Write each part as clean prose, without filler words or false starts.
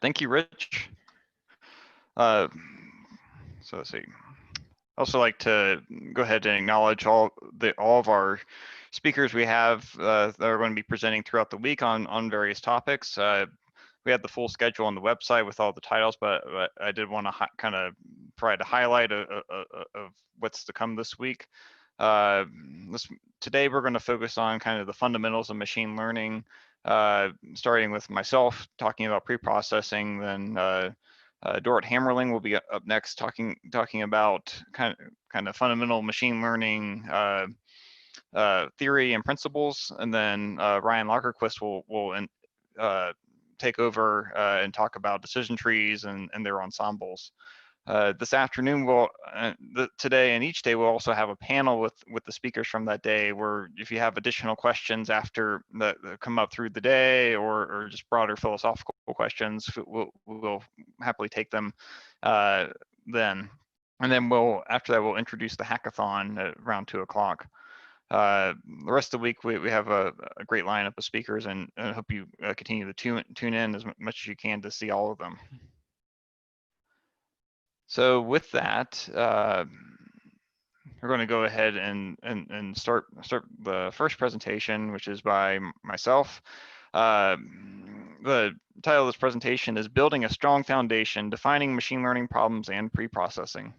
Thank you, Rich. So let's see. I also like to go ahead and acknowledge all of our speakers we have that are going to be presenting throughout the week on various topics. We had the full schedule on the website with all the titles, but I did want to kind of provide a highlight of what's to come this week. Today we're going to focus on kind of the fundamentals of machine learning, starting with myself talking about preprocessing, then Dorrit Hammerling will be up next talking about kind of fundamental machine learning theory and principles, and then Ryan Lagerquist will take over and talk about decision trees and their ensembles. This afternoon, today and each day, we'll also have a panel with the speakers from that day, where if you have additional questions after that come up through the day, or just broader philosophical questions, we'll happily take them then. And then after that, we'll introduce the hackathon at around 2 o'clock. The rest of the week, we have a great lineup of speakers, and I hope you continue to tune in as much as you can to see all of them. So with that, we're going to go ahead and start the first presentation, which is by myself. The title of this presentation is Building a Strong Foundation, Defining Machine Learning Problems and Preprocessing.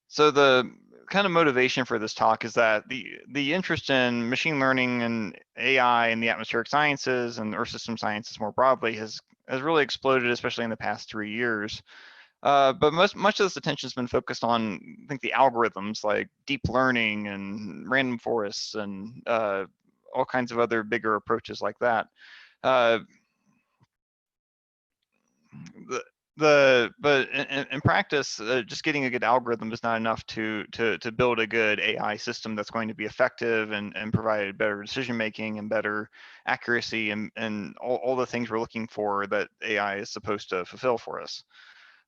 So the kind of motivation for this talk is that the interest in machine learning and AI and the atmospheric sciences and earth system sciences more broadly has really exploded, especially in the past 3 years. But much of this attention has been focused on, I think, the algorithms like deep learning and random forests and all kinds of other bigger approaches like that. But in practice, just getting a good algorithm is not enough to build a good AI system that's going to be effective and provide better decision making and better accuracy and all the things we're looking for that AI is supposed to fulfill for us.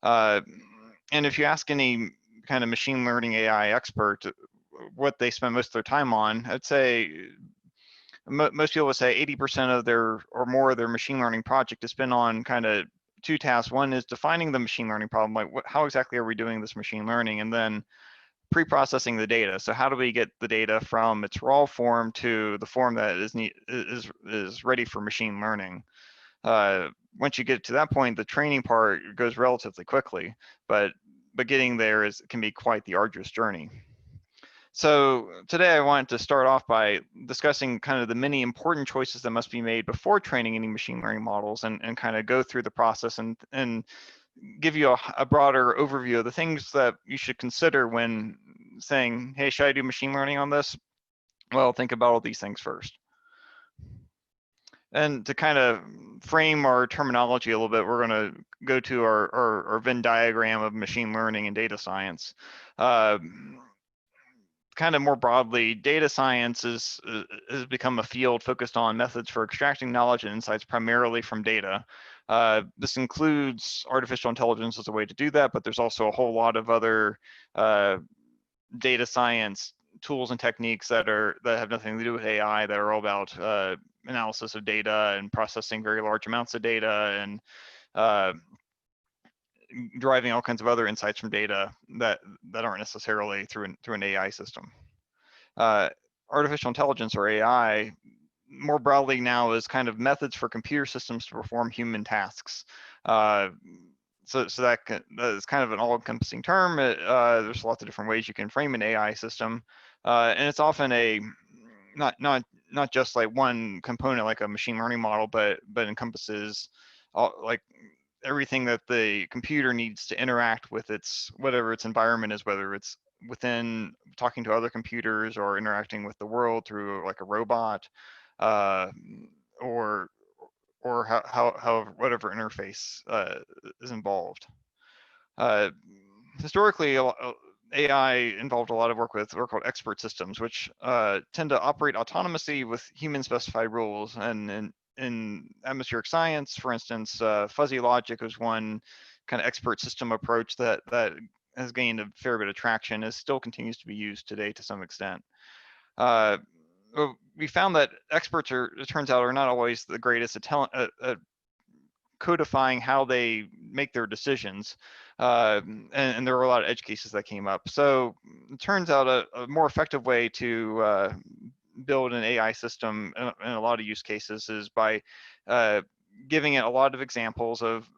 And if you ask any kind of machine learning AI expert what they spend most of their time on, I'd say most people would say 80% of their or more of their machine learning project is spent on kind of 2 tasks. One is defining the machine learning problem, like how exactly are we doing this machine learning, and then pre-processing the data. So how do we get the data from its raw form to the form that is ready for machine learning? Once you get to that point, the training part goes relatively quickly, but getting there can be quite the arduous journey. So today I wanted to start off by discussing kind of the many important choices that must be made before training any machine learning models, and kind of go through the process and give you a broader overview of the things that you should consider when saying, hey, should I do machine learning on this? Well, think about all these things first. And to kind of frame our terminology a little bit, we're going to go to our Venn diagram of machine learning and data science. Kind of more broadly, data science has become a field focused on methods for extracting knowledge and insights primarily from data. This includes artificial intelligence as a way to do that, but there's also a whole lot of other data science tools and techniques that have nothing to do with AI, that are all about analysis of data and processing very large amounts of data and deriving all kinds of other insights from data that aren't necessarily through an AI system. Artificial intelligence, or AI, more broadly now, is kind of methods for computer systems to perform human tasks. So that is kind of an all-encompassing term. There's lots of different ways you can frame an AI system, and it's often not just like one component like a machine learning model, but encompasses like everything that the computer needs to interact with whatever its environment is, whether it's within talking to other computers or interacting with the world through like a robot, or how whatever interface is involved. Historically, AI involved a lot of work with what are called expert systems, which tend to operate autonomously with human-specified rules. And in atmospheric science, for instance, fuzzy logic was one kind of expert system approach that has gained a fair bit of traction, and still continues to be used today to some extent. We found that experts it turns out, are not always the greatest at codifying how they make their decisions. And there were a lot of edge cases that came up. So it turns out a more effective way to build an AI system in a lot of use cases is by giving it a lot of examples of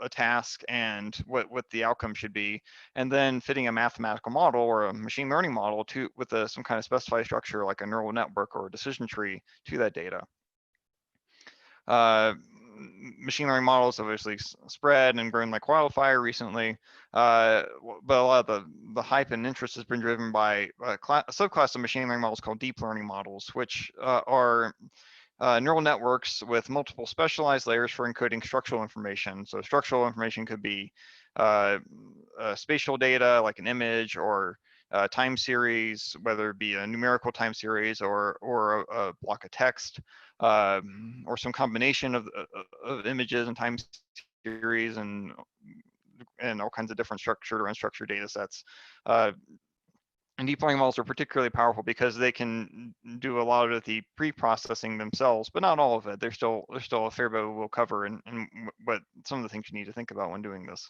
a task and what the outcome should be, and then fitting a mathematical model or a machine learning model to with some kind of specified structure like a neural network or a decision tree to that data. Machine learning models obviously spread and grown like wildfire recently, but a lot of the hype and interest has been driven by a subclass of machine learning models called deep learning models, which are neural networks with multiple specialized layers for encoding structural information. So structural information could be spatial data like an image, or time series, whether it be a numerical time series or a block of text, or some combination of images and time series and all kinds of different structured or unstructured data sets. And deep learning models are particularly powerful because they can do a lot of the pre-processing themselves, but not all of it. There's still a fair bit we'll cover, and what some of the things you need to think about when doing this.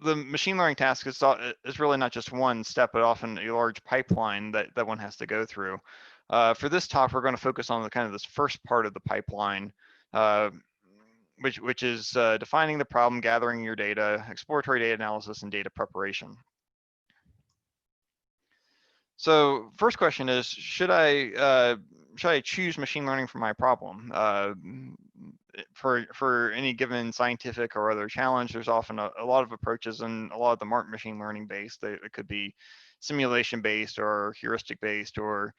The machine learning task is really not just one step, but often a large pipeline that one has to go through. For this talk, we're going to focus on the kind of this first part of the pipeline, which is defining the problem, gathering your data, exploratory data analysis, and data preparation. So first question is, should I choose machine learning for my problem? For any given scientific or other challenge, there's often a lot of approaches, and a lot of them aren't machine learning based. It could be simulation based or heuristic based, or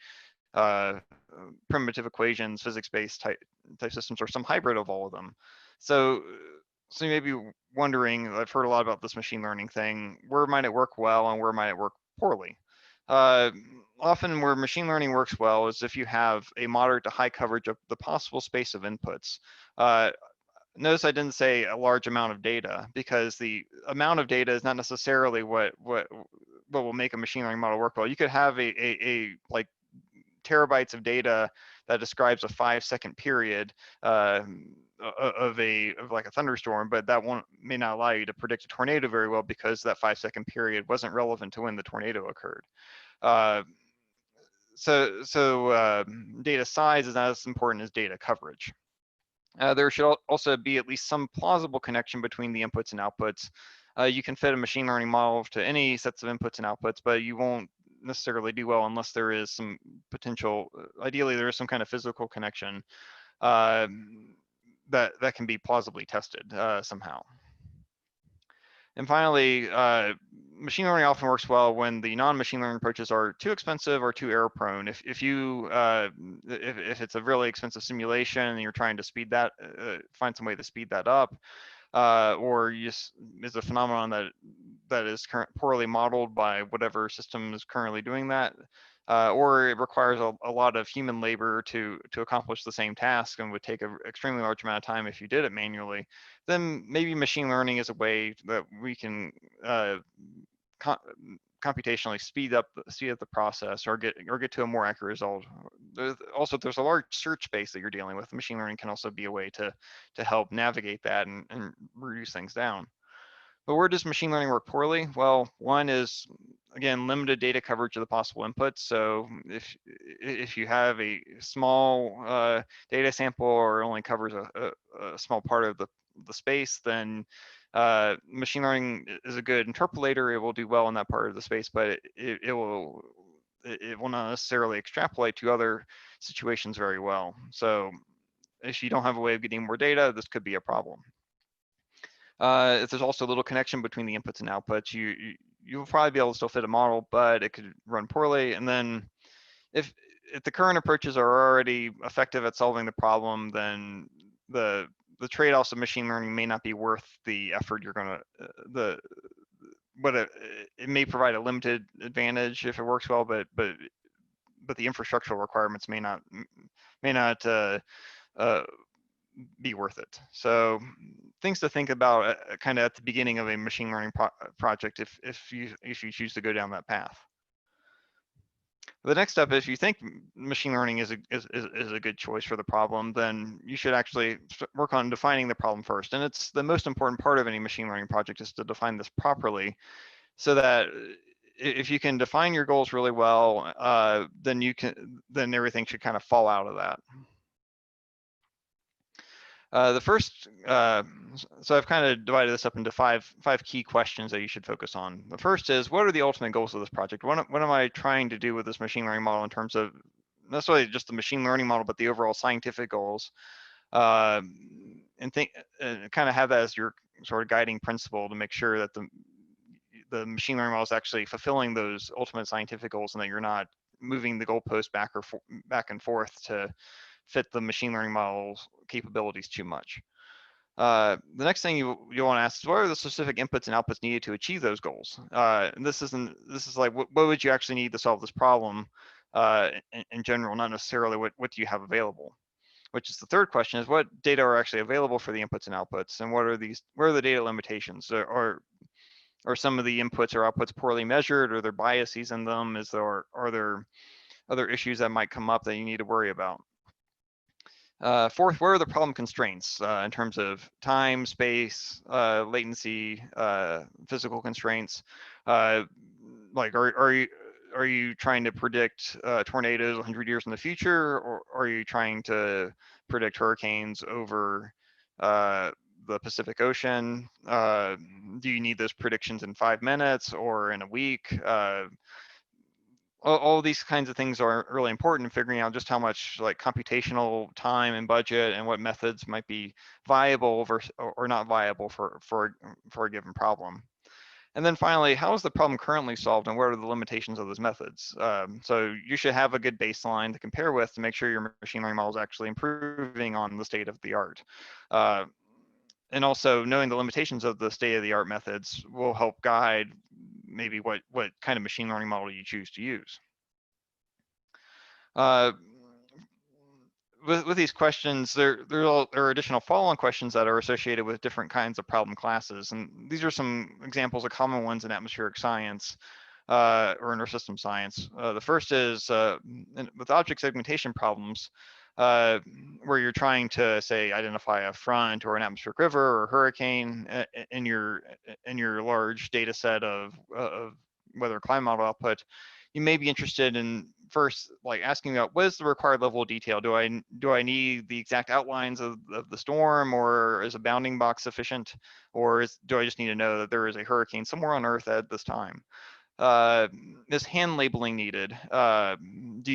primitive equations, physics-based type systems, or some hybrid of all of them. So you may be wondering, I've heard a lot about this machine learning thing, where might it work well and where might it work poorly? Often where machine learning works well is if you have a moderate to high coverage of the possible space of inputs. Notice I didn't say a large amount of data, because the amount of data is not necessarily what will make a machine learning model work well. You could have a like terabytes of data that describes a 5-second period of like a thunderstorm, but that may not allow you to predict a tornado very well, because that 5-second period wasn't relevant to when the tornado occurred. So data size is not as important as data coverage. There should also be at least some plausible connection between the inputs and outputs. You can fit a machine learning model to any sets of inputs and outputs, but you won't necessarily do well unless there is some potential, ideally there is some kind of physical connection that can be plausibly tested somehow. And finally, machine learning often works well when the non-machine learning approaches are too expensive or too error prone. If it's a really expensive simulation and you're trying to speed that, find some way to speed that up, or is a phenomenon that is poorly modeled by whatever system is currently doing that, or it requires a lot of human labor to accomplish the same task and would take an extremely large amount of time if you did it manually, then maybe machine learning is a way that we can computationally speed up the process, or get to a more accurate result. There's a large search space that you're dealing with. Machine learning can also be a way to help navigate that and reduce things down. But where does machine learning work poorly? Well, one is, again, limited data coverage of the possible inputs. So if you have a small data sample, or only covers a small part of the space, then machine learning is a good interpolator. It will do well in that part of the space, but it will not necessarily extrapolate to other situations very well. So if you don't have a way of getting more data, this could be a problem. If there's also little connection between the inputs and outputs, you'll probably be able to still fit a model, but it could run poorly. And then if the current approaches are already effective at solving the problem, then the trade-offs of machine learning may not be worth the effort you're going to, it may provide a limited advantage if it works well, but the infrastructural requirements may not be worth it. So things to think about kind of at the beginning of a machine learning project if you choose to go down that path. The next step, if you think machine learning is a good choice for the problem, then you should actually work on defining the problem first. And it's the most important part of any machine learning project is to define this properly, so that if you can define your goals really well, then everything should kind of fall out of that. The first, so I've kind of divided this up into five key questions that you should focus on. The first is, what are the ultimate goals of this project? What am I trying to do with this machine learning model in terms of not necessarily just the machine learning model, but the overall scientific goals? And kind of have that as your sort of guiding principle to make sure that the machine learning model is actually fulfilling those ultimate scientific goals, and that you're not moving the goalpost back and forth to fit the machine learning model's capabilities too much. The next thing you want to ask is, what are the specific inputs and outputs needed to achieve those goals? And this is like, what would you actually need to solve this problem in general, not necessarily what do you have available. Which is the third question, is what data are actually available for the inputs and outputs, and what are the data limitations? Or some of the inputs or outputs poorly measured, or there biases in them? Are there other issues that might come up that you need to worry about? Fourth, where are the problem constraints in terms of time, space, latency, physical constraints? Like, are you trying to predict tornadoes 100 years in the future, or are you trying to predict hurricanes over the Pacific Ocean? Do you need those predictions in 5 minutes or in a week? All these kinds of things are really important in figuring out just how much like computational time and budget and what methods might be viable versus or not viable for a given problem. And then finally, how is the problem currently solved, and what are the limitations of those methods? So you should have a good baseline to compare with to make sure your machine learning model is actually improving on the state of the art. And also knowing the limitations of the state of the art methods will help guide maybe what kind of machine learning model you choose to use. With these questions, there are additional follow-on questions that are associated with different kinds of problem classes. And these are some examples of common ones in atmospheric science or in earth system science. The first is with object segmentation problems, where you're trying to, say, identify a front or an atmospheric river or hurricane in your large data set of weather climate model output. You may be interested in first, like, asking about what is the required level of detail? Do I need the exact outlines of the storm, or is a bounding box sufficient, or do I just need to know that there is a hurricane somewhere on Earth at this time? Is hand labeling needed? Do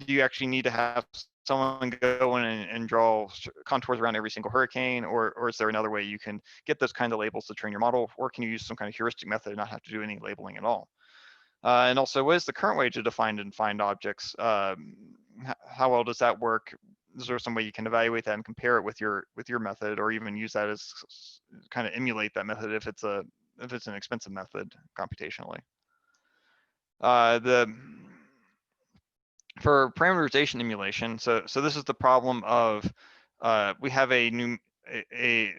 you actually need to have someone go in and draw contours around every single hurricane, or is there another way you can get those kind of labels to train your model, or can you use some kind of heuristic method and not have to do any labeling at all? And also, what is the current way to define and find objects? How well does that work? Is there some way you can evaluate that and compare it with your method, or even use that as kind of emulate that method if it's an expensive method computationally? For parameterization emulation, so this is the problem of we have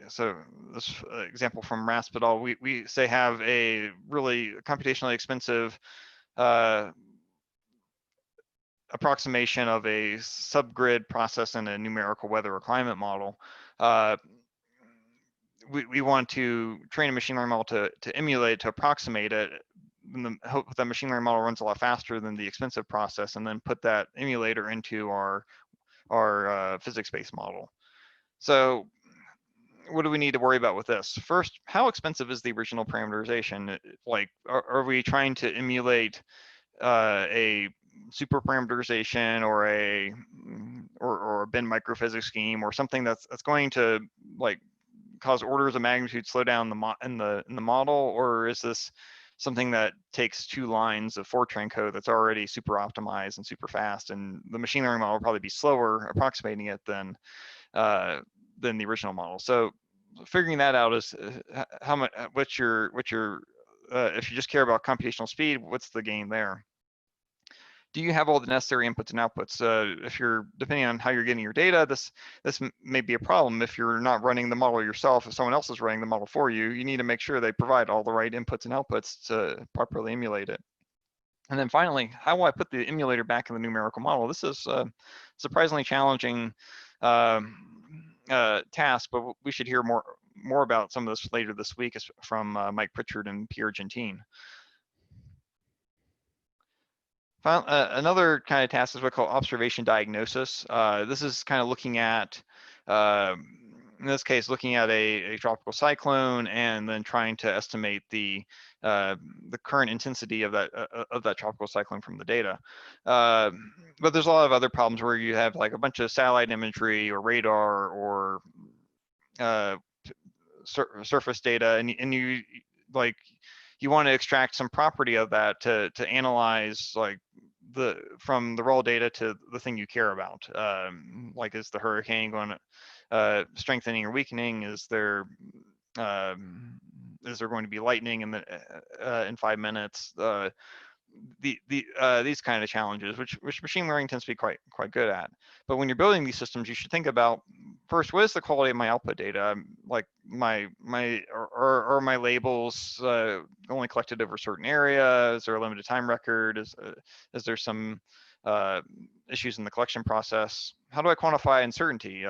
so this example from Raspidal, we say have a really computationally expensive approximation of a subgrid process in a numerical weather or climate model. We want to train a machine learning model to emulate, to approximate it, and hope that machine learning model runs a lot faster than the expensive process, and then put that emulator into our physics-based model. So what do we need to worry about with this? First, how expensive is the original parameterization? Like, are we trying to emulate a super parameterization or a bin microphysics scheme, or something that's going to like cause orders of magnitude slow down in the model? Or is this something that takes 2 lines of Fortran code that's already super optimized and super fast, and the machine learning model will probably be slower approximating it than the original model? So figuring that out is how much, what's your if you just care about computational speed, what's the gain there? Do you have all the necessary inputs and outputs? If you're, depending on how you're getting your data, this may be a problem. If you're not running the model yourself, if someone else is running the model for you, you need to make sure they provide all the right inputs and outputs to properly emulate it. And then finally, how will I put the emulator back in the numerical model? This is a surprisingly challenging task, but we should hear more about some of this later this week from Mike Pritchard and Pierre Gentine. Another kind of task is what we call observation diagnosis. This is kind of looking at, in this case, looking at a tropical cyclone and then trying to estimate the current intensity of that tropical cyclone from the data. But there's a lot of other problems where you have like a bunch of satellite imagery or radar or surface data, and you like you want to extract some property of that to analyze like from the raw data to the thing you care about. Like, is the hurricane going to strengthening or weakening? Is there going to be lightning in 5 minutes? These kind of challenges, which machine learning tends to be quite good at. But when you're building these systems, you should think about first, what is the quality of my output data? Like my labels only collected over certain areas? Is there a limited time record? Is there some issues in the collection process? How do I quantify uncertainty?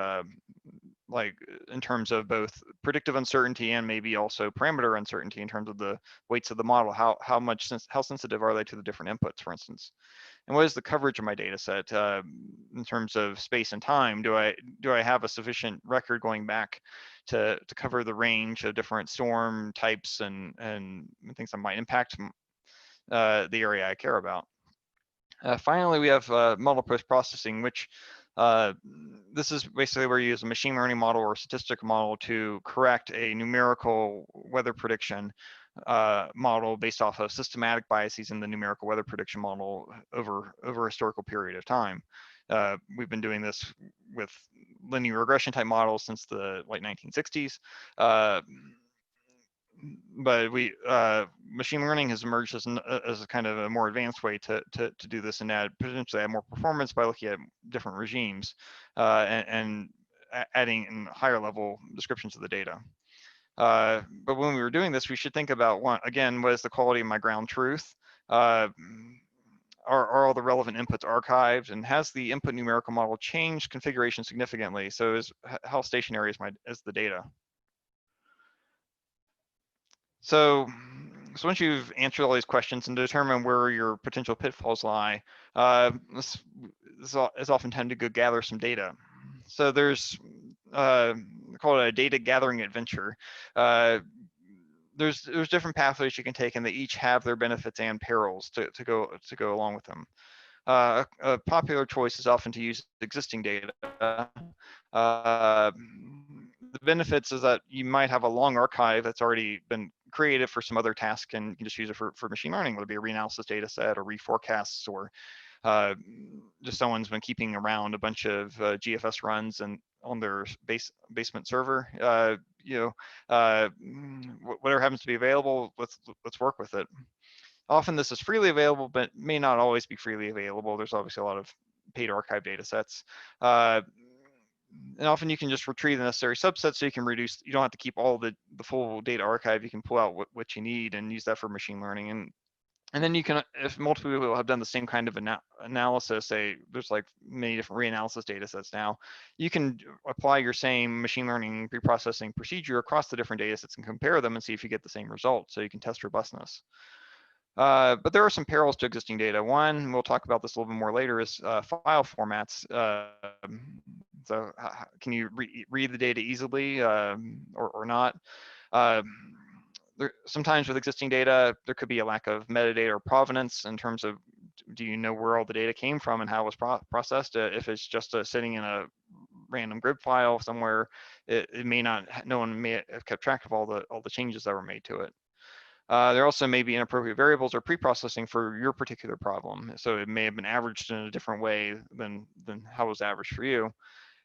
Like in terms of both predictive uncertainty and maybe also parameter uncertainty in terms of the weights of the model. How sensitive are they to the different inputs, for instance? And what is the coverage of my data set in terms of space and time? Do I have a sufficient record going back to cover the range of different storm types and things that might impact the area I care about? Finally, we have model post-processing, which this is basically where you use a machine learning model or statistical model to correct a numerical weather prediction model based off of systematic biases in the numerical weather prediction model over a historical period of time. We've been doing this with linear regression type models since the late 1960s. But machine learning has emerged as a kind of a more advanced way to do this and potentially add more performance by looking at different regimes and adding in higher level descriptions of the data. But when we were doing this, we should think about what is the quality of my ground truth? Are all the relevant inputs archived, and has the input numerical model changed configuration significantly? So how stationary is the data? So once you've answered all these questions and determined where your potential pitfalls lie, it's often time to go gather some data. So there's called a data gathering adventure. There's different pathways you can take, and they each have their benefits and perils to go along with them. A popular choice is often to use existing data. The benefits is that you might have a long archive that's already been created for some other task, and you can just use it for machine learning, whether it be a reanalysis data set or reforecasts, or just someone's been keeping around a bunch of GFS runs and on their basement server. Whatever happens to be available, let's work with it. Often this is freely available, but may not always be freely available. There's obviously a lot of paid archive data sets. And often you can just retrieve the necessary subsets, so you don't have to keep all the full data archive. You can pull out what you need and use that for machine learning. And then you can, if multiple people have done the same kind of analysis, say there's like many different reanalysis data sets now, you can apply your same machine learning preprocessing procedure across the different data sets and compare them and see if you get the same result, so you can test robustness. But there are some perils to existing data. One, we'll talk about this a little bit more later, is file formats. So can you read the data easily or not? Sometimes with existing data, there could be a lack of metadata or provenance in terms of, do you know where all the data came from and how it was processed? If it's just sitting in a random grid file somewhere, it may not, no one may have kept track of all the changes that were made to it. There also may be inappropriate variables or pre-processing for your particular problem. So it may have been averaged in a different way than how it was averaged for you.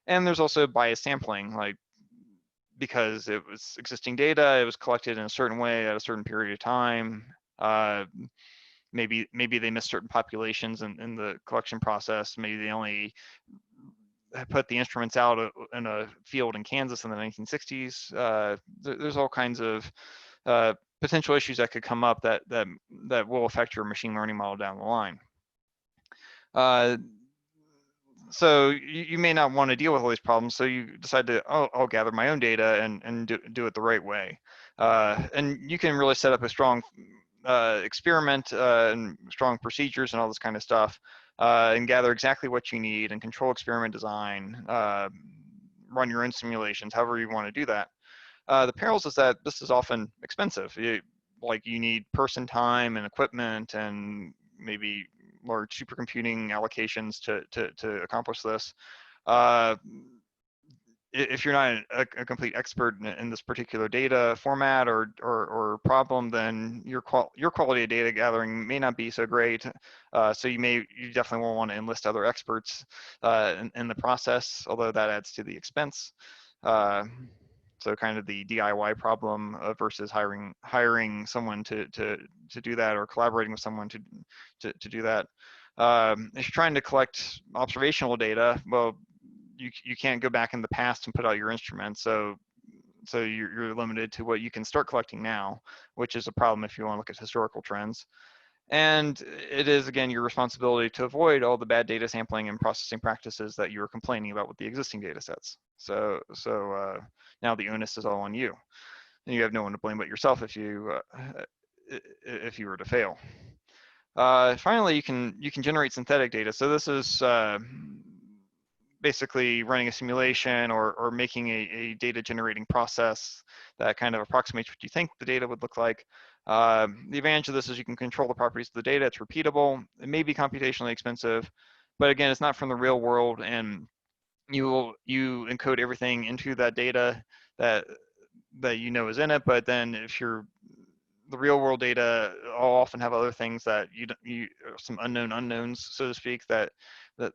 And there's also bias sampling, like because it was existing data, it was collected in a certain way at a certain period of time. Maybe they missed certain populations in the collection process. Maybe they only put the instruments out in a field in Kansas in the 1960s. There's all kinds of potential issues that could come up that will affect your machine learning model down the line. So you may not want to deal with all these problems, so you decide to, I'll gather my own data and do it the right way. And you can really set up a strong experiment and strong procedures and all this kind of stuff, and gather exactly what you need and control experiment design, run your own simulations, however you want to do that. The perils is that this is often expensive. You need person time and equipment and maybe large supercomputing allocations to accomplish this. If you're not a complete expert in this particular data format or problem, then your quality of data gathering may not be so great. So you definitely will want to enlist other experts in the process, although that adds to the expense. So kind of the DIY problem versus hiring someone to do that, or collaborating with someone to do that. If you're trying to collect observational data, well, you can't go back in the past and put out your instruments, so you're limited to what you can start collecting now, which is a problem if you want to look at historical trends. And it is, again, your responsibility to avoid all the bad data sampling and processing practices that you were complaining about with the existing data sets. So now the onus is all on you. And you have no one to blame but yourself if you were to fail. Finally, you can generate synthetic data. So this is basically running a simulation or making a data generating process that kind of approximates what you think the data would look like. The advantage of this is you can control the properties of the data. It's repeatable. It may be computationally expensive, but again, it's not from the real world, and you encode everything into that data that you know is in it. But then if the real world data all often have other things that you some unknown unknowns, so to speak, that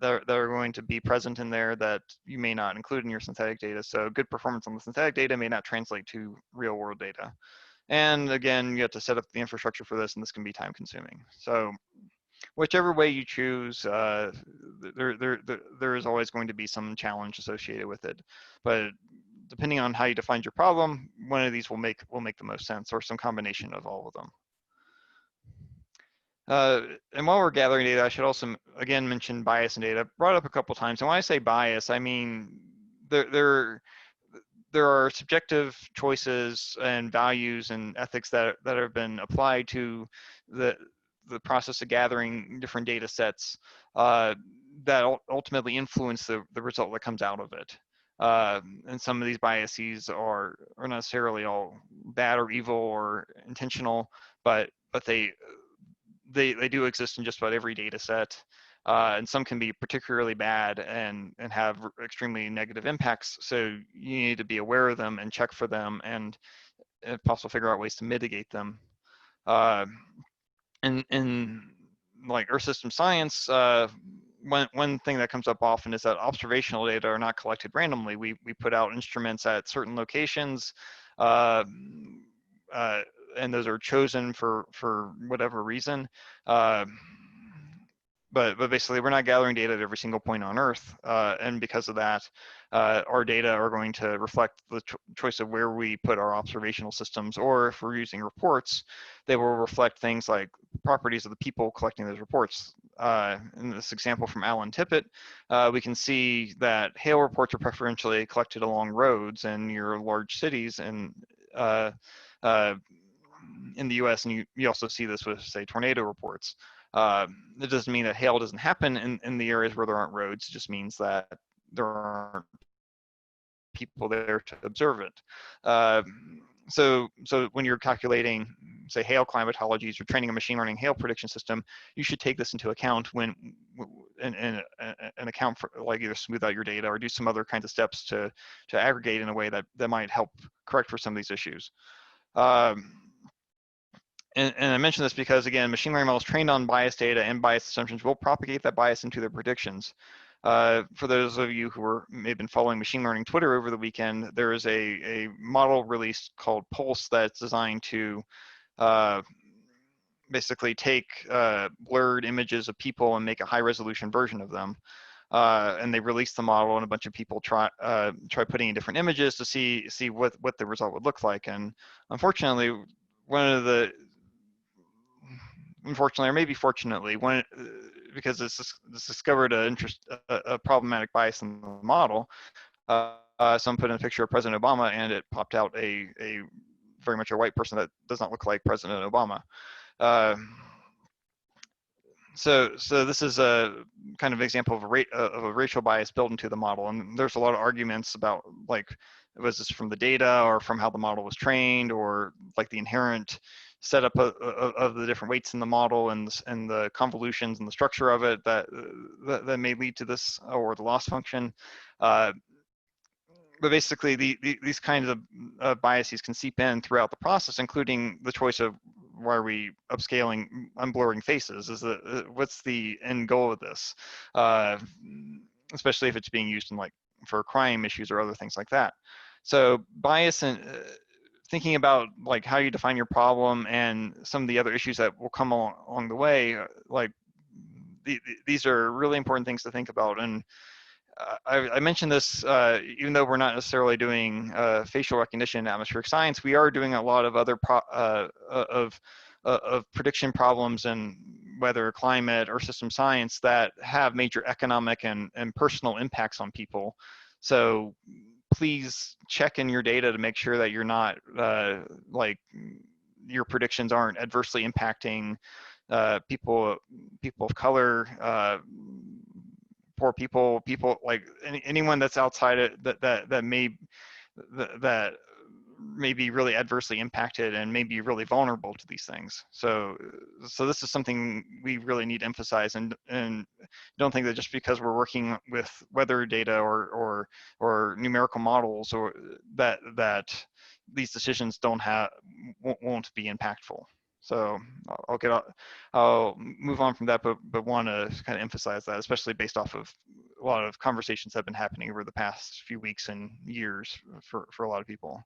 are going to be present in there that you may not include in your synthetic data. So good performance on the synthetic data may not translate to real world data. And again, you have to set up the infrastructure for this, and this can be time consuming. So whichever way you choose, there is always going to be some challenge associated with it. But depending on how you define your problem, one of these will make the most sense, or some combination of all of them. And while we're gathering data, I should also again mention bias in data. Brought up a couple times, and when I say bias, I mean there are subjective choices and values and ethics that have been applied to the process of gathering different data sets that ultimately influence the result that comes out of it. And some of these biases are not necessarily all bad or evil or intentional, but they do exist in just about every data set. And some can be particularly bad and have extremely negative impacts. So you need to be aware of them and check for them, and if possible, figure out ways to mitigate them. In like Earth system science, one thing that comes up often is that observational data are not collected randomly. We put out instruments at certain locations, and those are chosen for whatever reason. But basically, we're not gathering data at every single point on Earth, and because of that, our data are going to reflect the choice of where we put our observational systems, or if we're using reports, they will reflect things like properties of the people collecting those reports. In this example from Alan Tippett, we can see that hail reports are preferentially collected along roads in your large cities and in the US, and you also see this with, say, tornado reports. It doesn't mean that hail doesn't happen in the areas where there aren't roads. It just means that there aren't people there to observe it. So when you're calculating, say, hail climatologies or training a machine learning hail prediction system, you should take this into account when and account for, like, either smooth out your data or do some other kinds of steps to aggregate in a way that might help correct for some of these issues. And I mention this because, again, machine learning models trained on biased data and biased assumptions will propagate that bias into their predictions. For those of you who may have been following machine learning Twitter over the weekend, there is a model released called Pulse that's designed to basically take blurred images of people and make a high-resolution version of them. And they released the model, and a bunch of people try putting in different images to see what the result would look like. And unfortunately, one of the, unfortunately, or maybe fortunately, because it's discovered a problematic bias in the model. Someone put in a picture of President Obama, and it popped out a very much a white person that does not look like President Obama. So this is a kind of example of a racial bias built into the model, and there's a lot of arguments about, like, was this from the data or from how the model was trained, or like the inherent setup of the different weights in the model and the convolutions and the structure of it that may lead to this, or the loss function. But basically, these kinds of biases can seep in throughout the process, including the choice of why are we upscaling, unblurring faces? What's the end goal of this? Especially if it's being used in, like, for crime issues or other things like that. So bias and thinking about, like, how you define your problem and some of the other issues that will come along the way, like these are really important things to think about. And I mentioned this, even though we're not necessarily doing facial recognition in atmospheric science, we are doing a lot of other of prediction problems in weather, climate, or system science that have major economic and personal impacts on people. So please check in your data to make sure that you're not, like, your predictions aren't adversely impacting people of color, poor people, like anyone that's outside it, that may be really adversely impacted and may be really vulnerable to these things. So this is something we really need to emphasize, and don't think that just because we're working with weather data or numerical models, or that these decisions won't be impactful. So I'll move on from that, but want to kind of emphasize that, especially based off of a lot of conversations that have been happening over the past few weeks and years for a lot of people.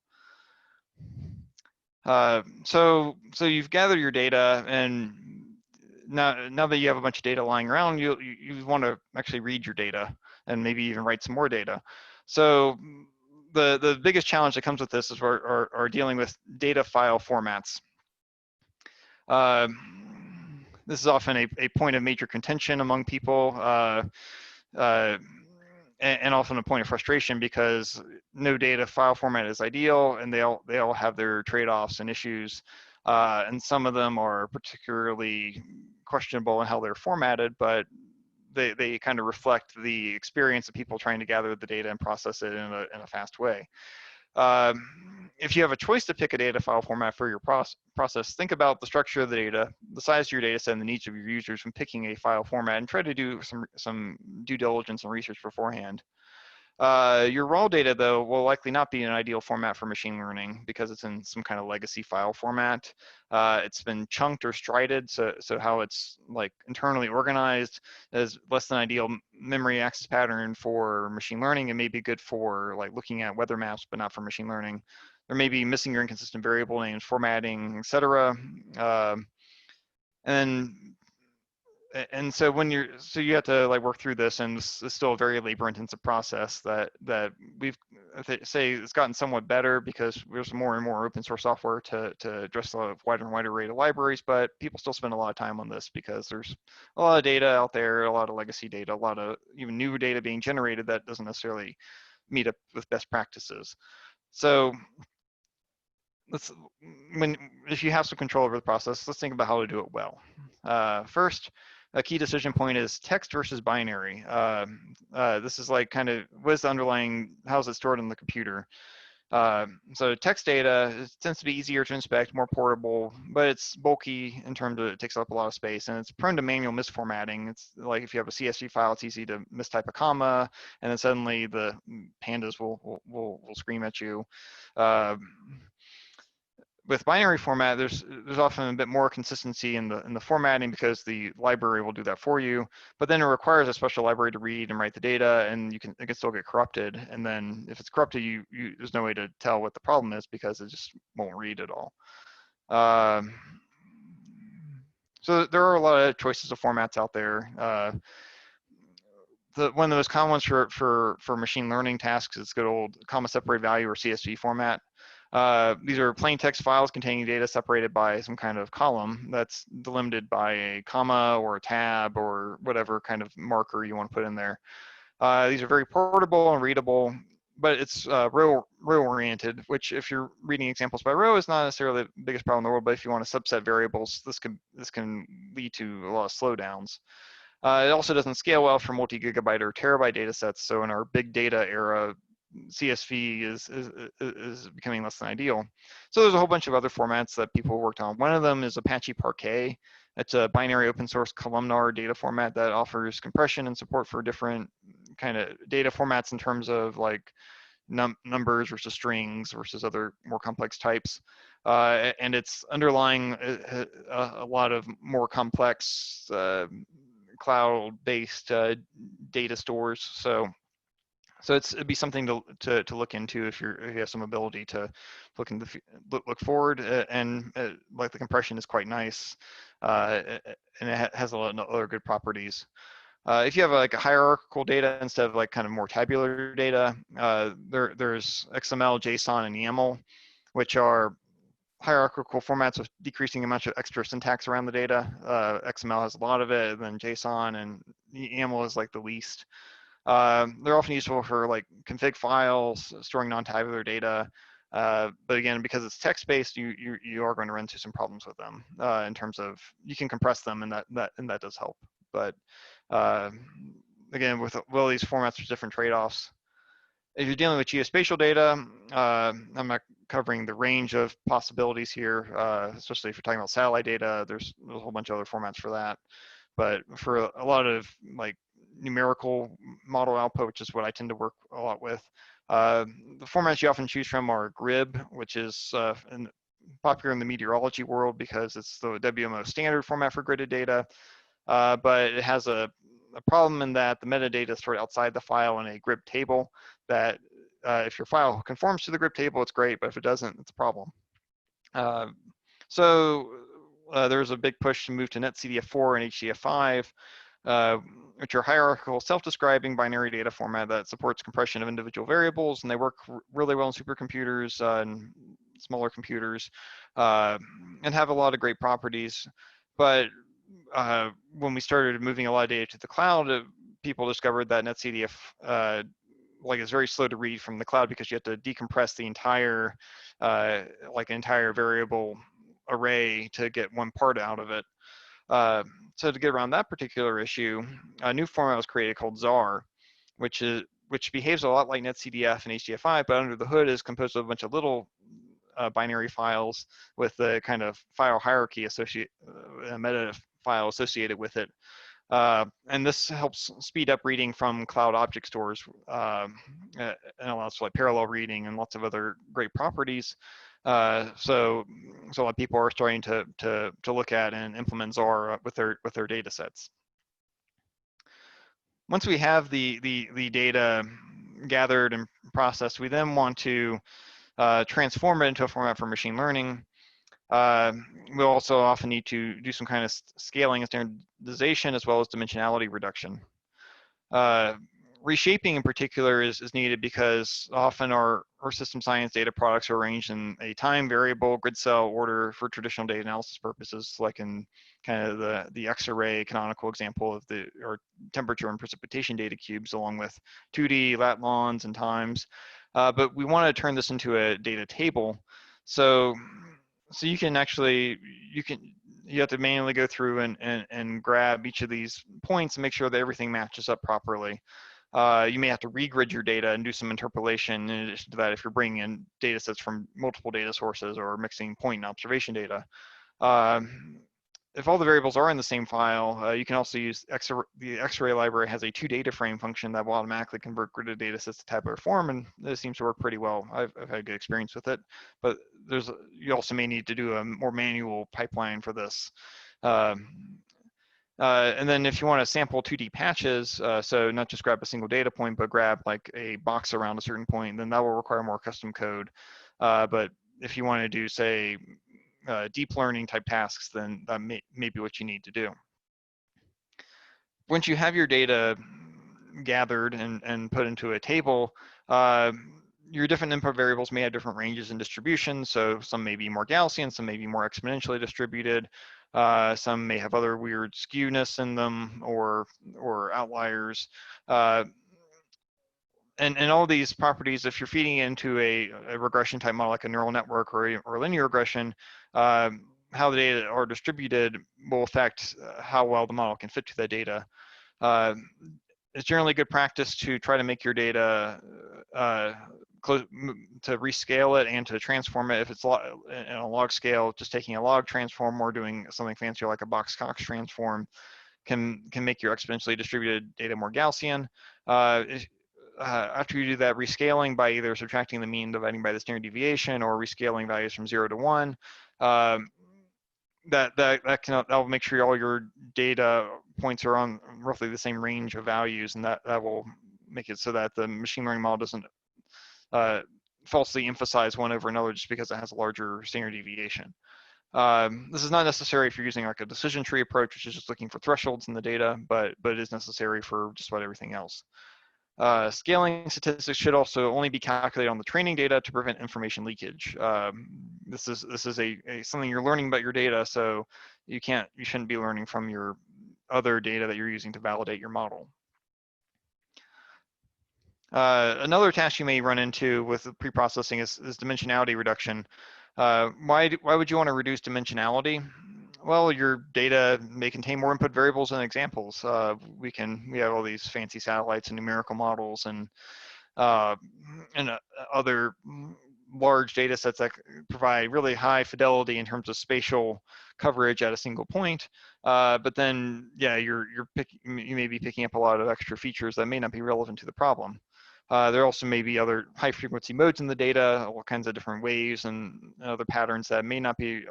So you've gathered your data, and now that you have a bunch of data lying around, you want to actually read your data and maybe even write some more data. So the biggest challenge that comes with this is we're dealing with data file formats. This is often a point of major contention among people, and often a point of frustration, because no data file format is ideal, and they all have their trade-offs and issues, and some of them are particularly questionable in how they're formatted, but they kind of reflect the experience of people trying to gather the data and process it in a fast way. If you have a choice to pick a data file format for your process, think about the structure of the data, the size of your data set, and the needs of your users when picking a file format, and try to do some due diligence and research beforehand. Your raw data, though, will likely not be an ideal format for machine learning because it's in some kind of legacy file format. It's been chunked or strided, so how it's, like, internally organized is less than ideal memory access pattern for machine learning. It may be good for, like, looking at weather maps, but not for machine learning. There may be missing or inconsistent variable names, formatting, etc. And so you have to, like, work through this, and it's still a very labor-intensive process that we've say it's gotten somewhat better because there's more and more open source software to address a wider and wider array of libraries, but people still spend a lot of time on this because there's a lot of data out there, a lot of legacy data, a lot of even new data being generated that doesn't necessarily meet up with best practices. So if you have some control over the process, let's think about how to do it well. First, a key decision point is text versus binary. This is, like, kind of what is the underlying, how is it stored in the computer? So text data tends to be easier to inspect, more portable, but it's bulky in terms of it takes up a lot of space, and it's prone to manual misformatting. It's like if you have a CSV file, it's easy to mistype a comma, and then suddenly the pandas will scream at you. With binary format, there's often a bit more consistency in the formatting because the library will do that for you, but then it requires a special library to read and write the data, and it can still get corrupted. And then if it's corrupted, there's no way to tell what the problem is because it just won't read at all. So there are a lot of choices of formats out there. One of the most common ones for machine learning tasks is good old comma separated value, or CSV format. These are plain text files containing data separated by some kind of column that's delimited by a comma or a tab or whatever kind of marker you want to put in there. These are very portable and readable, but it's row oriented, which if you're reading examples by row is not necessarily the biggest problem in the world, but if you want to subset variables, this can lead to a lot of slowdowns. It also doesn't scale well for multi-gigabyte or terabyte data sets, so in our big data era, CSV is becoming less than ideal. So there's a whole bunch of other formats that people worked on. One of them is Apache Parquet. It's a binary open source columnar data format that offers compression and support for different kind of data formats in terms of like numbers versus strings versus other more complex types. And it's underlying a lot of more complex cloud-based data stores. So it'd be something to look into if you have some ability to look forward, and like the compression is quite nice, and it has a lot of other good properties. If you have like a hierarchical data instead of like kind of more tabular data, there's XML, JSON, and YAML, which are hierarchical formats with decreasing amounts of extra syntax around the data. XML has a lot of it, and then JSON and YAML is like the least. They're often useful for like config files, storing non-tabular data. But again, because it's text-based, you are going to run into some problems with them in terms of you can compress them, and that does help. But again, with all these formats, there's different trade-offs. If you're dealing with geospatial data, I'm not covering the range of possibilities here, especially if you're talking about satellite data. There's a whole bunch of other formats for that. But for a lot of like numerical model output, which is what I tend to work a lot with, the formats you often choose from are GRIB, which is popular in the meteorology world because it's the WMO standard format for gridded data. But it has a problem in that the metadata is stored outside the file in a GRIB table that if your file conforms to the GRIB table, it's great, but if it doesn't, it's a problem. There's a big push to move to NetCDF4 and HDF5, which are hierarchical, self-describing binary data format that supports compression of individual variables, and they work really well in supercomputers and smaller computers, and have a lot of great properties. But when we started moving a lot of data to the cloud, people discovered that NetCDF is very slow to read from the cloud because you have to decompress the entire entire variable array to get one part out of it. So to get around that particular issue, a new format was created called ZAR, which behaves a lot like NetCDF and HDF5, but under the hood is composed of a bunch of little binary files with the kind of file hierarchy meta file associated with it. And this helps speed up reading from cloud object stores and allows for like parallel reading and lots of other great properties. So a lot of people are starting to look at and implement ZAR with their data sets. Once we have the data gathered and processed, we then want to transform it into a format for machine learning. We'll also often need to do some kind of scaling and standardization as well as dimensionality reduction. Reshaping in particular is needed because often our system science data products are arranged in a time variable grid cell order for traditional data analysis purposes, like in kind of the X-array canonical example of our temperature and precipitation data cubes, along with 2D lat lons and times. But we want to turn this into a data table. So you can actually, you have to manually go through and grab each of these points and make sure that everything matches up properly. You may have to regrid your data and do some interpolation in addition to that if you're bringing in data sets from multiple data sources or mixing point and observation data. If all the variables are in the same file, you can also use the X-array library has a toDataFrame function that will automatically convert gridded data sets to tabular form, and this seems to work pretty well. I've had a good experience with it, but you also may need to do a more manual pipeline for this. And then if you want to sample 2D patches, so not just grab a single data point, but grab like a box around a certain point, then that will require more custom code. But if you want to do, say, deep learning type tasks, then that may be what you need to do. Once you have your data gathered and put into a table, your different input variables may have different ranges in distribution. So some may be more Gaussian, some may be more exponentially distributed. Some may have other weird skewness in them or outliers. And all these properties, if you're feeding into a regression type model like a neural network or linear regression, how the data are distributed will affect how well the model can fit to that data. It's generally good practice to try to make your data close, to rescale it and to transform it. If it's in a log scale, just taking a log transform or doing something fancier like a box-Cox transform can make your exponentially distributed data more Gaussian. After you do that rescaling by either subtracting the mean, dividing by the standard deviation, or rescaling values from 0 to 1, that'll make sure all your data points are on roughly the same range of values, and that will make it so that the machine learning model doesn't falsely emphasize one over another just because it has a larger standard deviation. This is not necessary if you're using like a decision tree approach, which is just looking for thresholds in the data, but it is necessary for just about everything else. Scaling statistics should also only be calculated on the training data to prevent information leakage. This is something you're learning about your data, so you shouldn't be learning from your other data that you're using to validate your model. Another task you may run into with preprocessing is dimensionality reduction. Why would you want to reduce dimensionality? Well, your data may contain more input variables and examples. We have all these fancy satellites and numerical models and other large data sets that provide really high fidelity in terms of spatial coverage at a single point. But then, yeah, you may be picking up a lot of extra features that may not be relevant to the problem. There also may be other high frequency modes in the data, all kinds of different waves and other patterns that may not be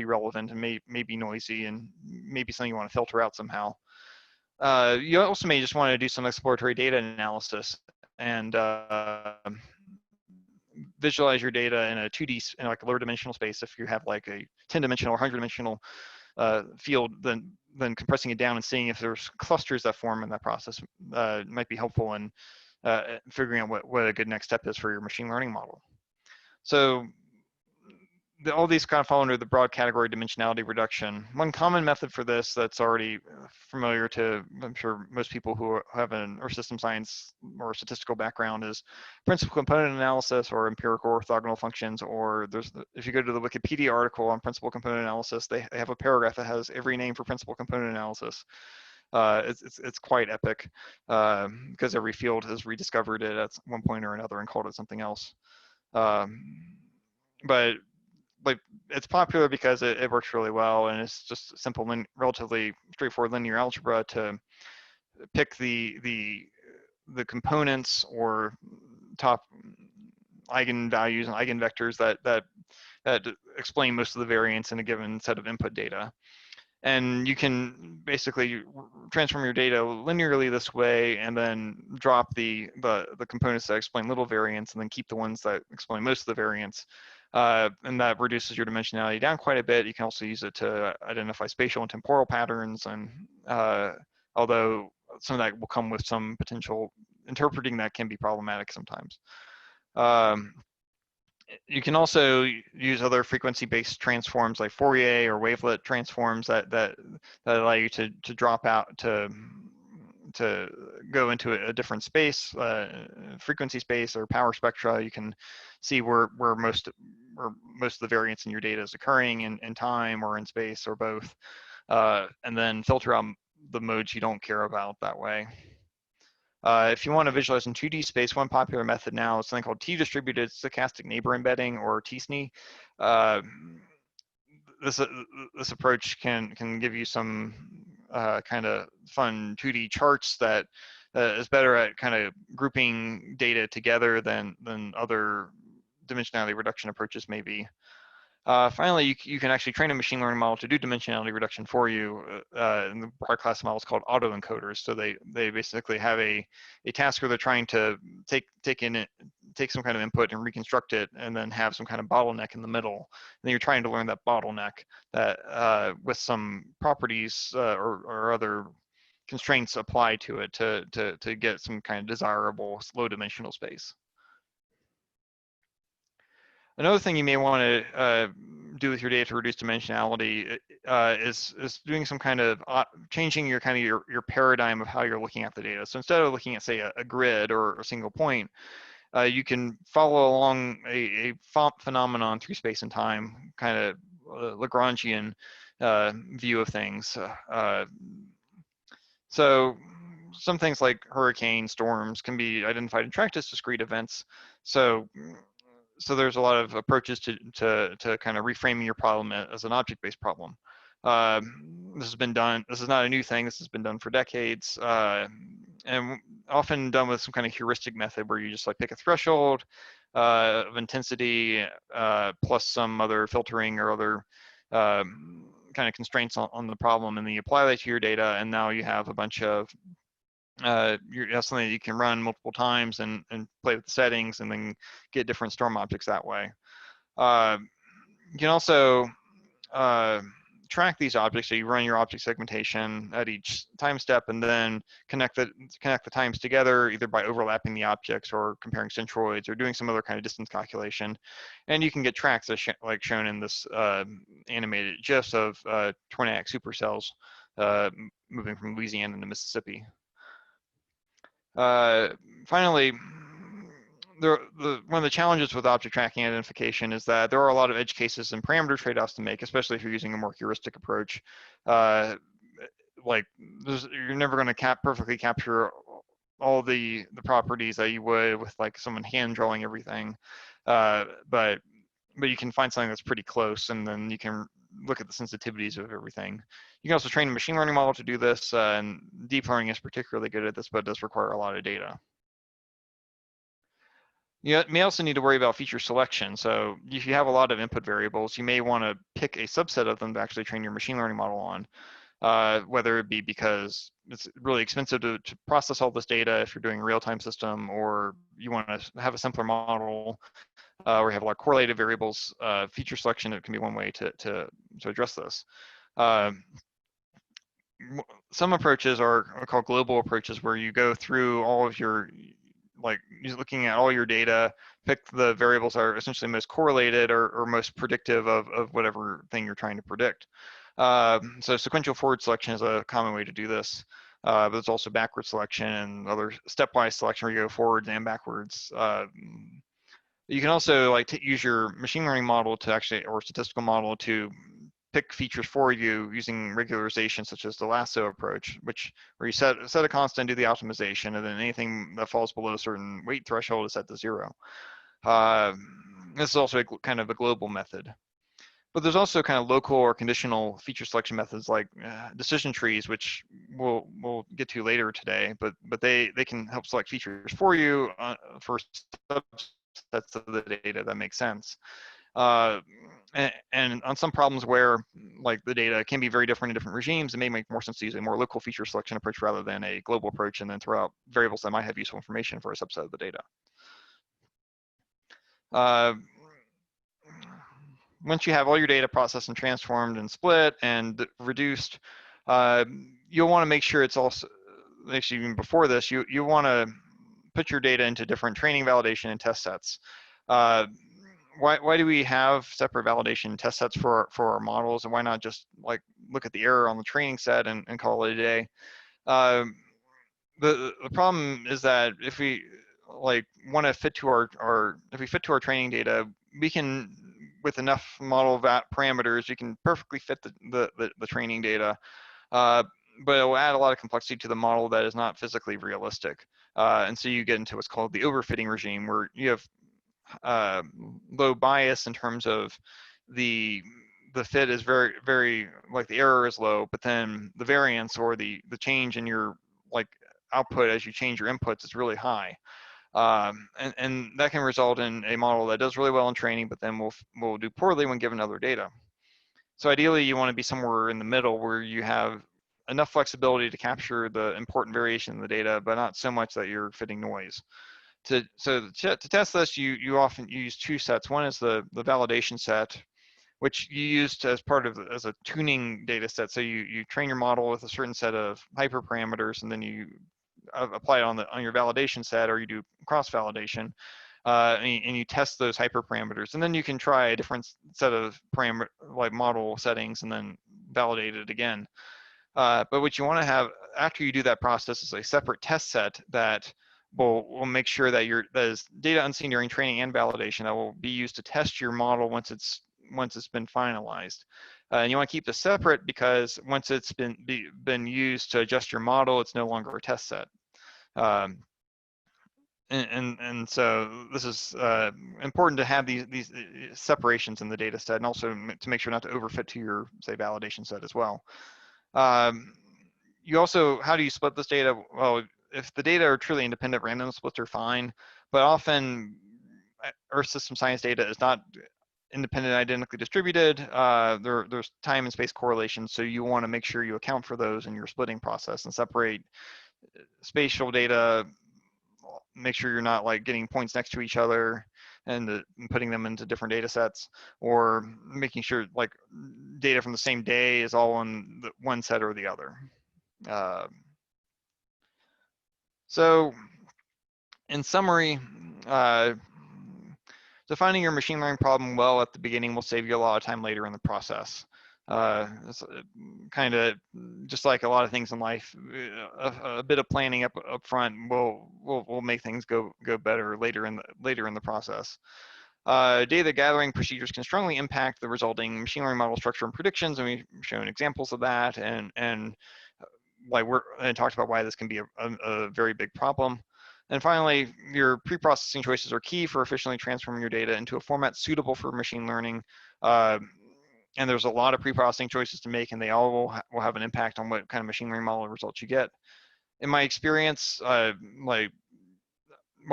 relevant and may be noisy and maybe something you want to filter out somehow. You also may just want to do some exploratory data analysis and visualize your data in a 2D, in like a lower dimensional space. If you have like a 10-dimensional or 100-dimensional field, then compressing it down and seeing if there's clusters that form in that process might be helpful in figuring out what a good next step is for your machine learning model. So all these kind of fall under the broad category dimensionality reduction. One common method for this that's already familiar to, I'm sure, most people who have an or system science or statistical background is principal component analysis or empirical orthogonal functions, or if you go to the Wikipedia article on principal component analysis, they have a paragraph that has every name for principal component analysis. It's quite epic because every field has rediscovered it at one point or another and called it something else. But like, it's popular because it works really well, and it's just simple, relatively straightforward linear algebra to pick the components or top eigenvalues and eigenvectors that explain most of the variance in a given set of input data. And you can basically transform your data linearly this way, and then drop the components that explain little variance, and then keep the ones that explain most of the variance. And that reduces your dimensionality down quite a bit. You can also use it to identify spatial and temporal patterns, and although some of that will come with some potential interpreting that can be problematic sometimes. You can also use other frequency-based transforms like Fourier or wavelet transforms that allow you to drop out to go into a different space, frequency space or power spectra. You can see where most of the variance in your data is occurring in time or in space or both, and then filter out the modes you don't care about that way. If you want to visualize in 2D space, one popular method now is something called T-distributed stochastic neighbor embedding, or TSNE. This approach can give you some kind of fun 2D charts that is better at kind of grouping data together than other dimensionality reduction approaches may be. Finally, you can actually train a machine learning model to do dimensionality reduction for you. In the broad class models called autoencoders. So they basically have a task where they're trying to take some kind of input and reconstruct it, and then have some kind of bottleneck in the middle. And then you're trying to learn that bottleneck that with some properties or other constraints applied to it to get some kind of desirable low dimensional space. Another thing you may want to do with your data to reduce dimensionality is doing some kind of changing your your paradigm of how you're looking at the data. So instead of looking at, say, a grid or a single point, you can follow along a phenomenon through space and time, kind of Lagrangian view of things. So some things like hurricane storms can be identified and tracked as discrete events. So there's a lot of approaches to kind of reframing your problem as an object-based problem. This has been done. This is not a new thing. This has been done for decades, and often done with some kind of heuristic method where you just like pick a threshold of intensity plus some other filtering or other kind of constraints on the problem, and then you apply that to your data, and now you have a bunch of you have something that you can run multiple times and play with the settings and then get different storm objects that way. You can also track these objects. So you run your object segmentation at each time step and then connect the times together, either by overlapping the objects or comparing centroids or doing some other kind of distance calculation. And you can get tracks like shown in this animated GIFs of tornadic supercells moving from Louisiana to Mississippi. Finally, one of the challenges with object tracking identification is that there are a lot of edge cases and parameter trade-offs to make, especially if you're using a more heuristic approach. Like you're never going to perfectly capture all the properties that you would with like someone hand drawing everything, but you can find something that's pretty close, and then you can look at the sensitivities of everything. You can also train a machine learning model to do this, and deep learning is particularly good at this, but it does require a lot of data. You may also need to worry about feature selection. So if you have a lot of input variables, you may want to pick a subset of them to actually train your machine learning model on, whether it be because it's really expensive to process all this data if you're doing a real-time system, or you want to have a simpler model where you have a lot of correlated variables. Feature selection, it can be one way to address this. Some approaches are called global approaches, where you go through all of your, like, you're looking at all your data, pick the variables that are essentially most correlated or most predictive of whatever thing you're trying to predict. So sequential forward selection is a common way to do this. But there's also backward selection and other stepwise selection where you go forwards and backwards. You can also like use your machine learning model to actually, or statistical model to pick features for you using regularization, such as the lasso approach, where you set a constant, do the optimization, and then anything that falls below a certain weight threshold is set to 0. This is also kind of a global method. But there's also kind of local or conditional feature selection methods like decision trees, which we'll get to later today. But they can help select features for you for subsets of the data that make sense. And on some problems where like the data can be very different in different regimes, it may make more sense to use a more local feature selection approach rather than a global approach, and then throw out variables that might have useful information for a subset of the data. Once you have all your data processed and transformed and split and reduced, you'll want to make sure it's also, actually even before this, you want to put your data into different training, validation, and test sets. Why do we have separate validation and test sets for our models, and why not just like look at the error on the training set and call it a day? The problem is that if we like want to fit to if we fit to our training data, we can, with enough model parameters, you can perfectly fit the training data, but it will add a lot of complexity to the model that is not physically realistic. And so you get into what's called the overfitting regime, where you have low bias in terms of the fit is very like the error is low, but then the variance or the change in your like output as you change your inputs is really high. And that can result in a model that does really well in training, but then will do poorly when given other data. So ideally, you want to be somewhere in the middle where you have enough flexibility to capture the important variation in the data, but not so much that you're fitting noise. To test this, you often use two sets. One is the validation set, which you used as part of as a tuning data set. So you train your model with a certain set of hyperparameters, and then you apply it on your validation set, or you do cross validation. and you test those hyperparameters, and then you can try a different set of parameter like model settings and then validate it again. But what you want to have after you do that process is a separate test set that will make sure that that is data unseen during training and validation that will be used to test your model once it's been finalized. And you want to keep this separate because once it's been used to adjust your model, it's no longer a test set. And so this is important to have these separations in the data set, and also to make sure not to overfit to your, say, validation set as well. You also, how do you split this data? Well, if the data are truly independent, random splits are fine, but often Earth system science data is not independent, identically distributed. There's time and space correlations, so you want to make sure you account for those in your splitting process and separate spatial data. Make sure you're not like getting points next to each other and putting them into different data sets, or making sure like data from the same day is all in one set or the other. So in summary, defining your machine learning problem well at the beginning will save you a lot of time later in the process. It's kind of just like a lot of things in life. A bit of planning up front will make things go better later in the process. Data gathering procedures can strongly impact the resulting machine learning model structure and predictions, and we've shown examples of that, and like and talked about why this can be a very big problem. And finally, your pre-processing choices are key for efficiently transforming your data into a format suitable for machine learning. And there's a lot of pre-processing choices to make, and they all will have an impact on what kind of machine learning model results you get. In my experience, well,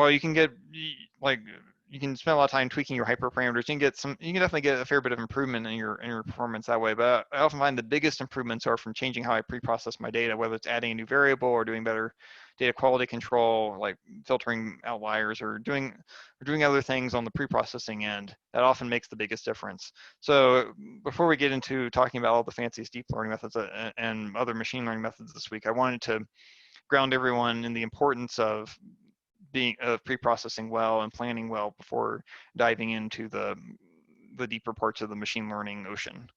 you can get you can spend a lot of time tweaking your hyperparameters. You can definitely get a fair bit of improvement in your performance that way. But I often find the biggest improvements are from changing how I pre-process my data, whether it's adding a new variable or doing better data quality control, like filtering outliers or doing other things on the pre-processing end. That often makes the biggest difference. So before we get into talking about all the fanciest deep learning methods and other machine learning methods this week, I wanted to ground everyone in the importance of pre-processing well and planning well before diving into the deeper parts of the machine learning ocean.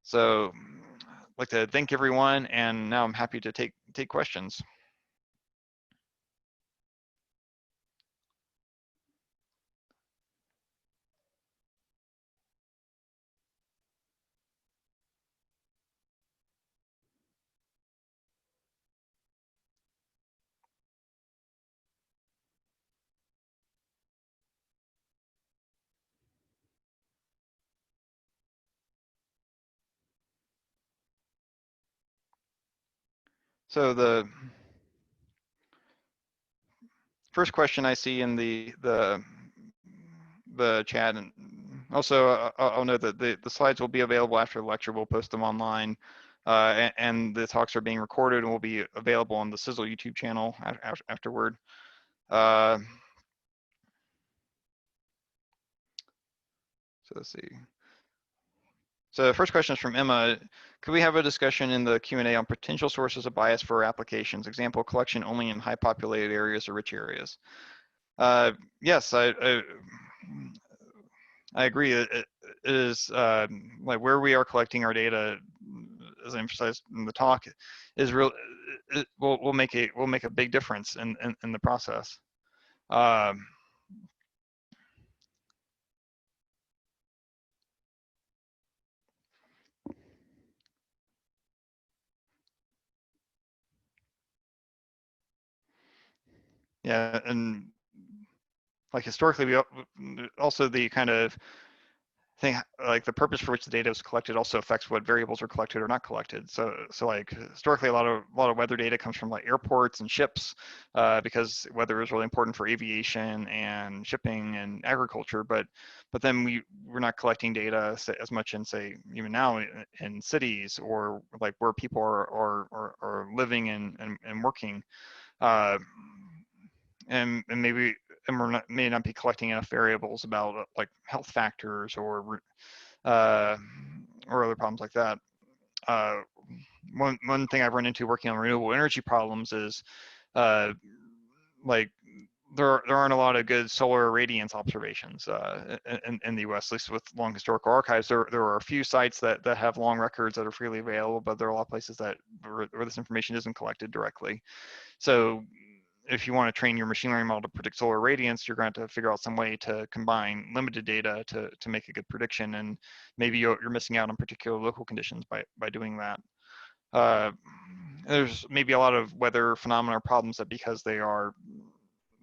So I'd like to thank everyone, and now I'm happy to take questions. So the first question I see in the chat, and also I'll note that the slides will be available after the lecture. We'll post them online, and the talks are being recorded and will be available on the Sizzle YouTube channel afterward. So let's see. So the first question is from Emma. Could we have a discussion in the Q&A on potential sources of bias for applications? Example, collection only in high populated areas or rich areas. Yes, I agree. It is like where we are collecting our data, as I emphasized in the talk, is real. It will make a big difference in the process. Yeah, and like historically, we also the kind of thing, like the purpose for which the data was collected also affects what variables are collected or not collected. So like historically, a lot of weather data comes from like airports and ships, because weather is really important for aviation and shipping and agriculture. But then we're not collecting data as much in, say, even now in cities, or like where people are living and working. And maybe may not be collecting enough variables about like health factors or other problems like that. One thing I've run into working on renewable energy problems is like there aren't a lot of good solar irradiance observations in the U.S., at least with long historical archives. There are a few sites that have long records that are freely available, but there are a lot of places that where this information isn't collected directly. So if you want to train your machine learning model to predict solar radiance, you're going to have to figure out some way to combine limited data to make a good prediction, and maybe you're missing out on particular local conditions by doing that. There's maybe a lot of weather phenomena or problems that because they are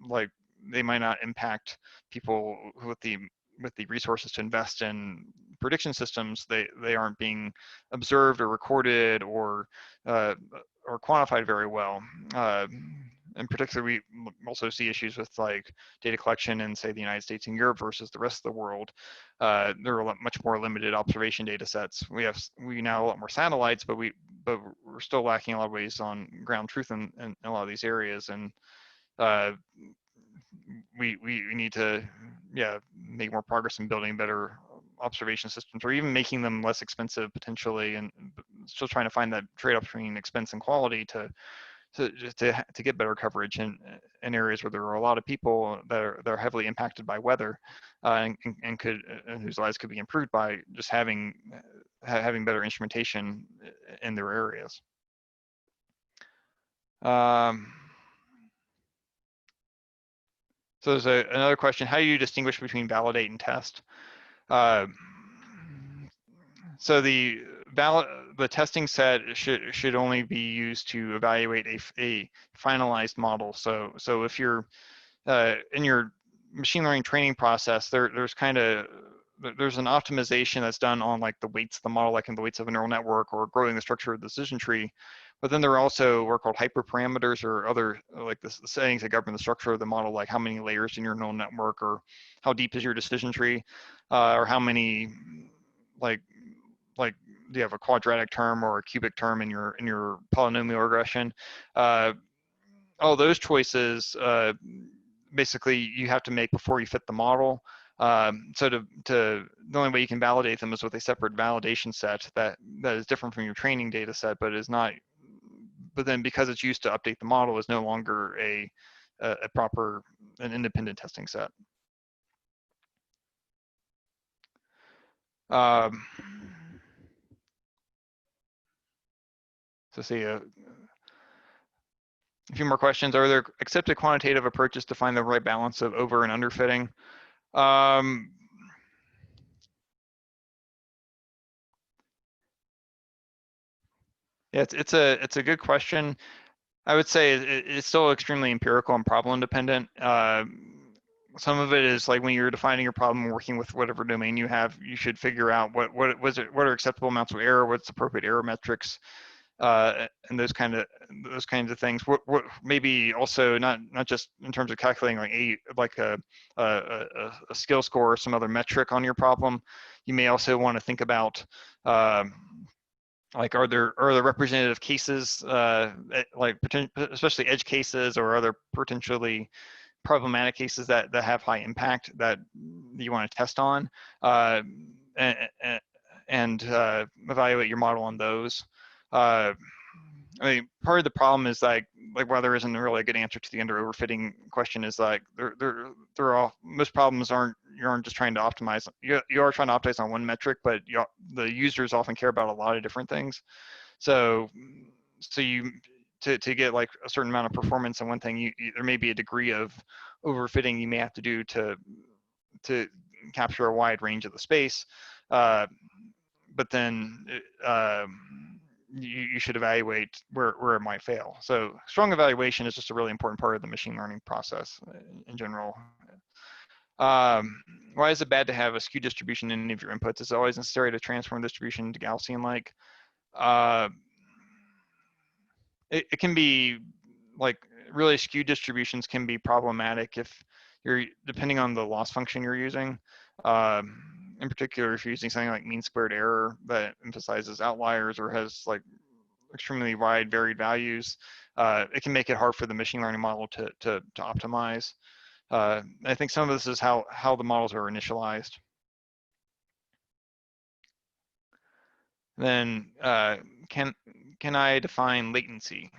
like they might not impact people with the resources to invest in prediction systems. They aren't being observed or recorded or quantified very well. In particular, we also see issues with like data collection in, say, the United States and Europe versus the rest of the world. There are much more limited observation data sets. We now have a lot more satellites, but we're still lacking a lot of ways on ground truth in a lot of these areas. And we need to make more progress in building better observation systems, or even making them less expensive potentially, and still trying to find that trade-off between expense and quality to get better coverage in areas where there are a lot of people that are heavily impacted by weather, and whose lives could be improved by just having better instrumentation in their areas. So there's another question: how do you distinguish between validate and test? So the testing set should only be used to evaluate a finalized model. So if you're in your machine learning training process, there's an optimization that's done on like the weights of the model, like in the weights of a neural network, or growing the structure of the decision tree. But then there are also what are called hyperparameters, or other like the settings that govern the structure of the model, like how many layers in your neural network, or how deep is your decision tree, or how many like do you have a quadratic term or a cubic term in your polynomial regression. All those choices basically you have to make before you fit the model. So the only way you can validate them is with a separate validation set that is different from your training data set, but is not. But then because it's used to update the model, is no longer an independent testing set. So see a few more questions. Are there accepted quantitative approaches to find the right balance of over and underfitting? Yeah, it's a good question. I would say it's still extremely empirical and problem dependent. Some of it is like when you're defining your problem and working with whatever domain you have, you should figure out what are acceptable amounts of error, what's appropriate error metrics, and those kinds of things. What maybe also not just in terms of calculating like a skill score or some other metric on your problem. You may also want to think about like are there representative cases, like especially edge cases, or other potentially problematic cases that have high impact that you want to test on, and evaluate your model on those. I mean, part of the problem is like while there isn't really a good answer to the under overfitting question, is like most problems you aren't just trying to optimize. You are trying to optimize on one metric, but the users often care about a lot of different things. So you to get like a certain amount of performance on one thing, there may be a degree of overfitting you may have to do to capture a wide range of the space. But then you should evaluate where it might fail. So strong evaluation is just a really important part of the machine learning process in general. Why is it bad to have a skew distribution in any of your inputs? Is it always necessary to transform distribution to Gaussian-like? It can be like really skewed distributions can be problematic if you're depending on the loss function you're using. In particular, if you're using something like mean squared error that emphasizes outliers or has like extremely wide varied values, it can make it hard for the machine learning model to optimize. I think some of this is how the models are initialized. Then can I define latency?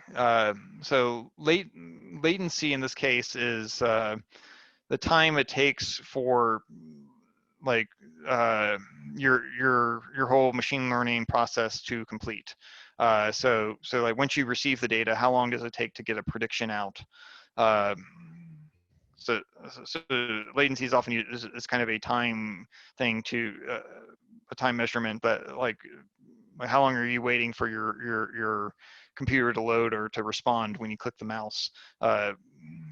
So latency in this case is the time it takes for like your whole machine learning process to complete. So like once you receive the data, how long does it take to get a prediction out? Uh, so, so latency is often used as kind of a time thing to a time measurement, but like how long are you waiting for your computer to load or to respond when you click the mouse?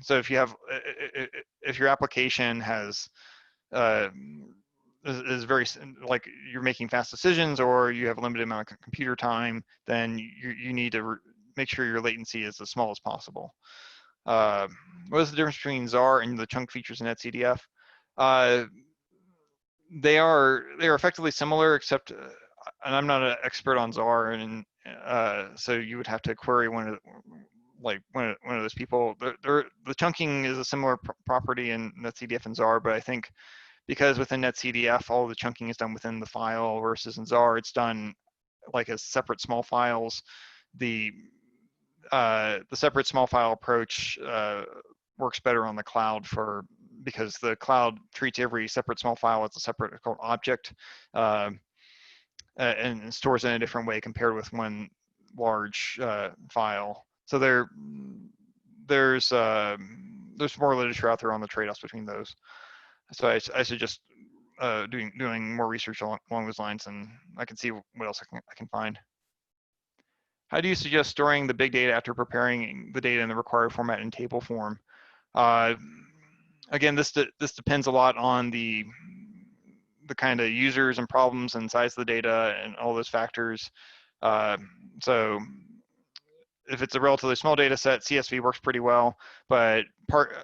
So if you have if your application has uh, is very like you're making fast decisions or you have a limited amount of computer time, then you need to make sure your latency is as small as possible. What is the difference between ZAR and the chunk features in etcdf? They are effectively similar, except and I'm not an expert on ZAR, and so you would have to query one of those people. The chunking is a similar property in NetCDF and ZAR, but I think because within NetCDF all the chunking is done within the file versus in ZAR it's done like as separate small files. The separate small file approach works better on the cloud because the cloud treats every separate small file as a separate object and stores it in a different way compared with one large file. So there's more literature out there on the trade-offs between those. So I suggest doing more research along those lines, and I can see what else I can find. How do you suggest storing the big data after preparing the data in the required format in table form? Again, this depends a lot on the kind of users and problems and size of the data and all those factors. So if it's a relatively small data set, CSV works pretty well, but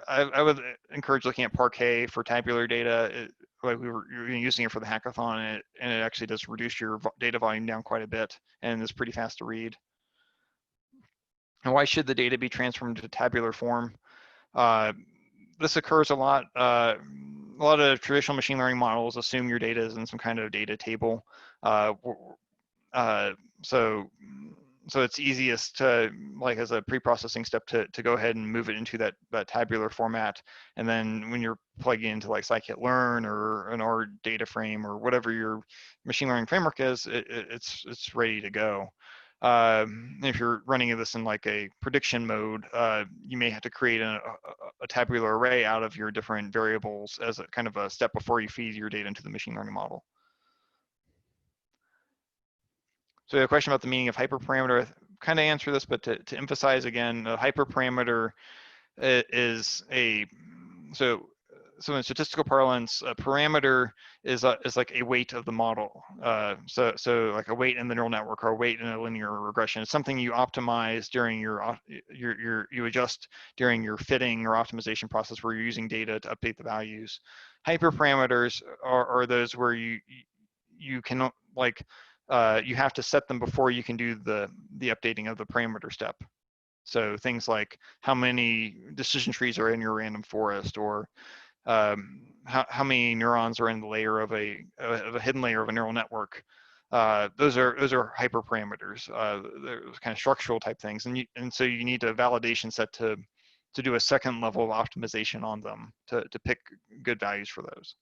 I would encourage looking at Parquet for tabular data. Like we were using it for the hackathon, and it actually does reduce your data volume down quite a bit, and it's pretty fast to read. And why should the data be transformed to tabular form? This occurs a lot. A lot of traditional machine learning models assume your data is in some kind of data table. So it's easiest to, like as a pre-processing step, to go ahead and move it into that tabular format. And then when you're plugging into like scikit-learn or an R data frame or whatever your machine learning framework is, it's ready to go. If you're running this in like a prediction mode, you may have to create a tabular array out of your different variables as a kind of a step before you feed your data into the machine learning model. So a question about the meaning of hyperparameter, I kind of answer this, but to emphasize again, a hyperparameter is so in statistical parlance, a parameter is like a weight of the model. So like a weight in the neural network or a weight in a linear regression. It's something you optimize during you adjust during your fitting or optimization process where you're using data to update the values. Hyperparameters are those where you can like you have to set them before you can do the updating of the parameter step. So things like how many decision trees are in your random forest, or how many neurons are in the layer of a hidden layer of a neural network. Those are hyperparameters. They're kind of structural type things, and so you need a validation set to do a second level of optimization on them to pick good values for those.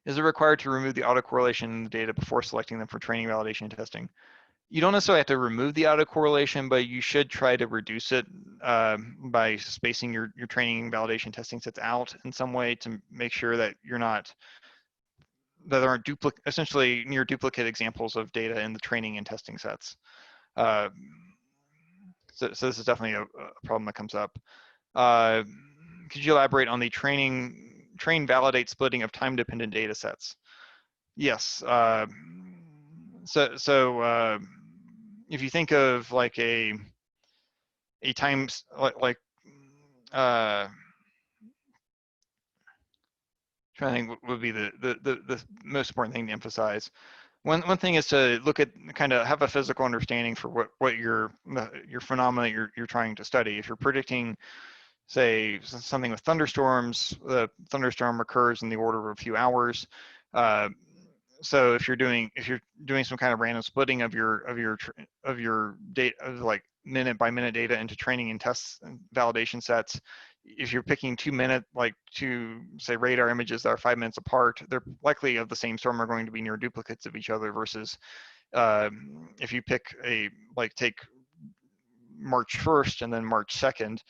Is it required to remove the autocorrelation in the data before selecting them for training, validation, and testing? You don't necessarily have to remove the autocorrelation, but you should try to reduce it by spacing your training, validation, testing sets out in some way to make sure that there aren't essentially near duplicate examples of data in the training and testing sets. So this is definitely a problem that comes up. Could you elaborate on the train validate splitting of time-dependent data sets? Yes. So if you think of like a times like trying to think what would be the most important thing to emphasize. One thing is to look at kind of have a physical understanding for what your phenomena you're trying to study. If you're predicting, say, something with thunderstorms, the thunderstorm occurs in the order of a few hours. so if you're doing some kind of random splitting of your data, like minute by minute data into training and test and validation sets, if you're picking 2 minute, like two, say, radar images that are 5 minutes apart, they're likely of the same storm are going to be near duplicates of each other versus if you pick take March 1st and then March 2nd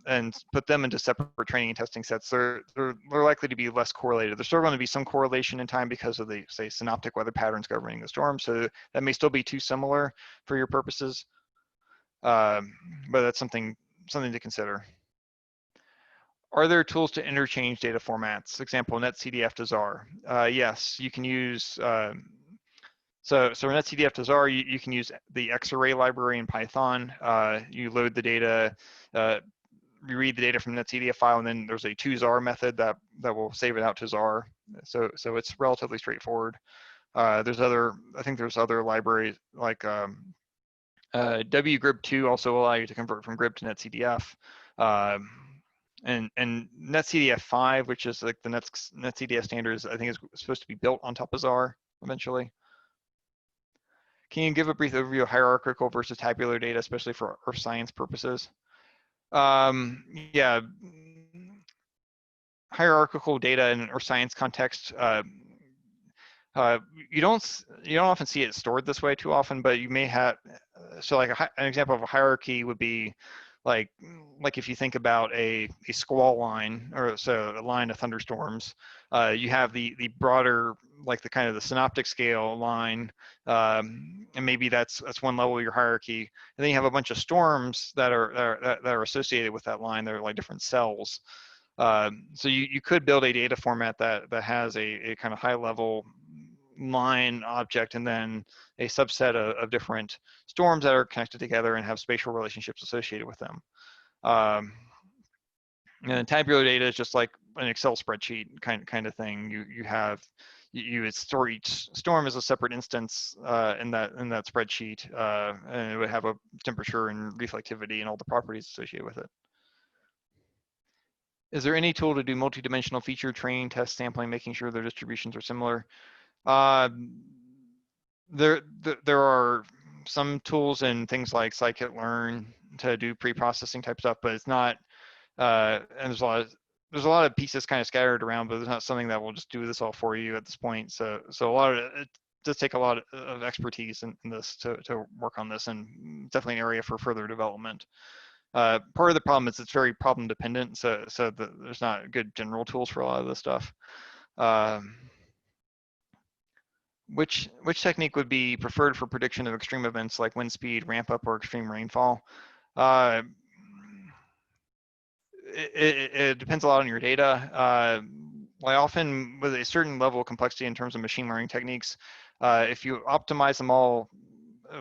and put them into separate training and testing sets, they're likely to be less correlated. There's still going to be some correlation in time because of the, say, synoptic weather patterns governing the storm, so that may still be too similar for your purposes, but that's something to consider. Are there tools to interchange data formats? Example, netcdf to ZAR. Yes, you can use, so netcdf to ZAR, you can use the xarray library in Python. You load the data, you read the data from the netcdf file, and then there's a to-ZAR method that will save it out to ZAR. So it's relatively straightforward. I think there's other libraries like wgrib2 also allow you to convert from grib to netcdf. And netcdf5, which is like the netcdf standards, I think is supposed to be built on top of ZAR eventually. Can you give a brief overview of hierarchical versus tabular data, especially for earth science purposes? Yeah, hierarchical data in an earth science context, you don't often see it stored this way too often, but you may have, so like an example of a hierarchy would be like if you think about a squall line, or so a line of thunderstorms, you have the broader, like the kind of the synoptic scale line, and maybe that's one level of your hierarchy, and then you have a bunch of storms that are associated with that line. They're like different cells. So you could build a data format that has a kind of high level line object and then a subset of different storms that are connected together and have spatial relationships associated with them. And tabular data is just like an Excel spreadsheet kind of thing. You would store each storm as a separate instance in that spreadsheet, and it would have a temperature and reflectivity and all the properties associated with it. Is there any tool to do multidimensional feature training, test sampling, making sure their distributions are similar? There are some tools and things like scikit-learn to do pre-processing type stuff, but it's not, and there's a lot of pieces kind of scattered around, but there's not something that will just do this all for you at this point. So a lot of it does take a lot of expertise in this to work on this, and definitely an area for further development. Part of the problem is it's very problem dependent, so there's not good general tools for a lot of this stuff. Which technique would be preferred for prediction of extreme events like wind speed, ramp up, or extreme rainfall? It depends a lot on your data. Often with a certain level of complexity in terms of machine learning techniques, if you optimize them all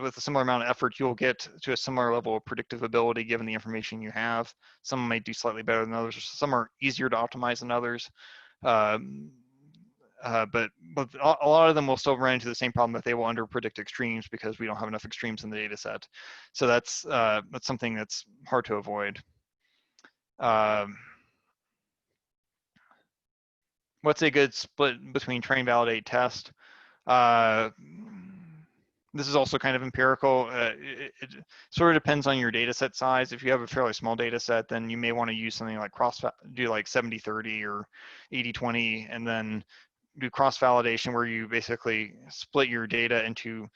with a similar amount of effort, you'll get to a similar level of predictability given the information you have. Some may do slightly better than others. Some are easier to optimize than others. But a lot of them will still run into the same problem that they will underpredict extremes because we don't have enough extremes in the data set. So that's something that's hard to avoid. What's a good split between train, validate, test? This is also kind of empirical. It sort of depends on your data set size. If you have a fairly small data set, then you may want to use something like do like 70-30 or 80-20, and then do cross validation where you basically split your data into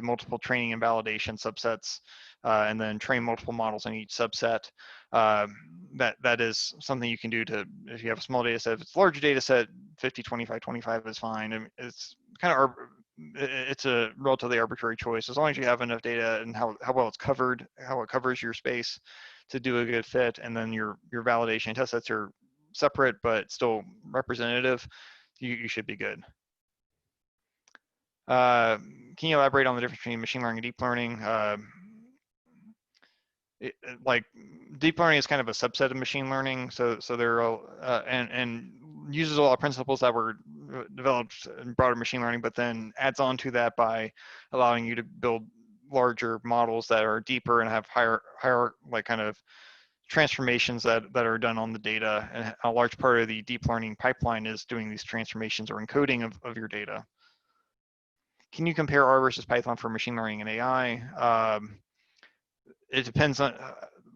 multiple training and validation subsets, and then train multiple models in each subset. That is something you can do if you have a small data set. If it's a larger data set, 50-25-25 is fine. I mean, it's kind of it's a relatively arbitrary choice as long as you have enough data and how well it's covered, how it covers your space to do a good fit, and then your validation test sets are separate but still representative. You should be good. Can you elaborate on the difference between machine learning and deep learning? Like deep learning is kind of a subset of machine learning, so there are and uses a lot of principles that were developed in broader machine learning, but then adds on to that by allowing you to build larger models that are deeper and have higher like kind of transformations that are done on the data, and a large part of the deep learning pipeline is doing these transformations or encoding of your data. Can you compare R versus Python for machine learning and AI? It depends on,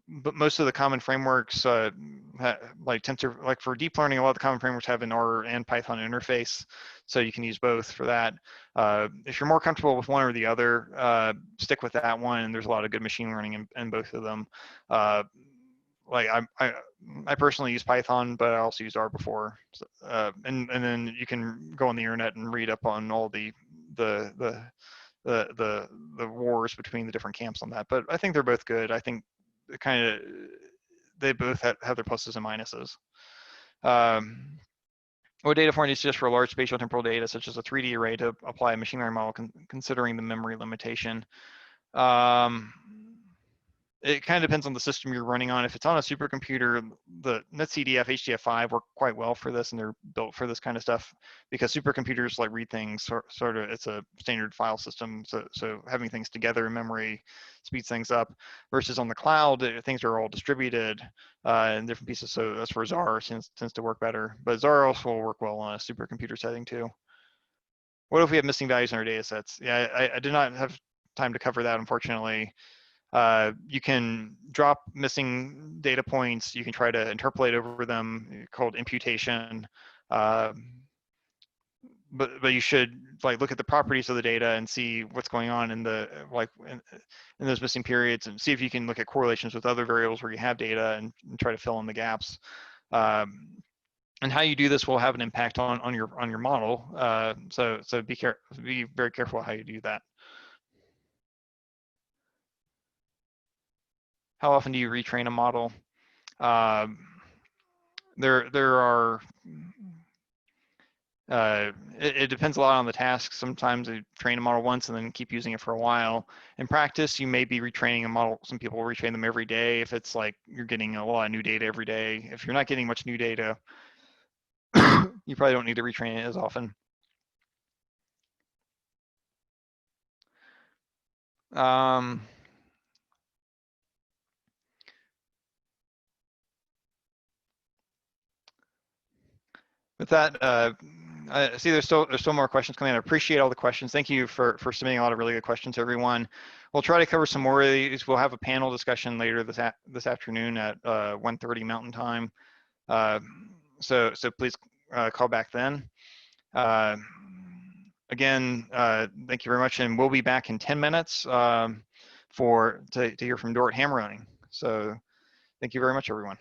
but most of the common frameworks, like tensor, like for deep learning, a lot of the common frameworks have an R and Python interface, so you can use both for that. If you're more comfortable with one or the other, stick with that one. And there's a lot of good machine learning in both of them. Like I personally use Python, but I also used R before. And then you can go on the internet and read up on all the wars between the different camps on that. But I think they're both good. I think they both have their pluses and minuses. What data format is just for large spatial temporal data, such as a 3D array, to apply a machine learning model considering the memory limitation? It kind of depends on the system you're running on. If it's on a supercomputer, the NetCDF, HDF5 work quite well for this, and they're built for this kind of stuff because supercomputers like read things sort of, it's a standard file system. So having things together in memory speeds things up, versus on the cloud, things are all distributed in different pieces. So that's where XAR tends to work better. But XAR also will work well on a supercomputer setting too. What if we have missing values in our data sets? Yeah, I did not have time to cover that, unfortunately. You can drop missing data points. You can try to interpolate over them, called imputation. But you should look at the properties of the data and see what's going on in the in those missing periods, and see if you can look at correlations with other variables where you have data and try to fill in the gaps. And how you do this will have an impact on your model. So be very careful how you do that. How often do you retrain a model? It depends a lot on the task. Sometimes you train a model once and then keep using it for a while. In practice, you may be retraining a model. Some people will retrain them every day if it's like you're getting a lot of new data every day. If you're not getting much new data, you probably don't need to retrain it as often. With that, I see there's still more questions coming in. I appreciate all the questions. Thank you for submitting a lot of really good questions, everyone. We'll try to cover some more of these. We'll have a panel discussion later this afternoon at 1:30 Mountain Time. So please call back then. Again, thank you very much, and we'll be back in 10 minutes to hear from Dort Hammeroni. So thank you very much, everyone.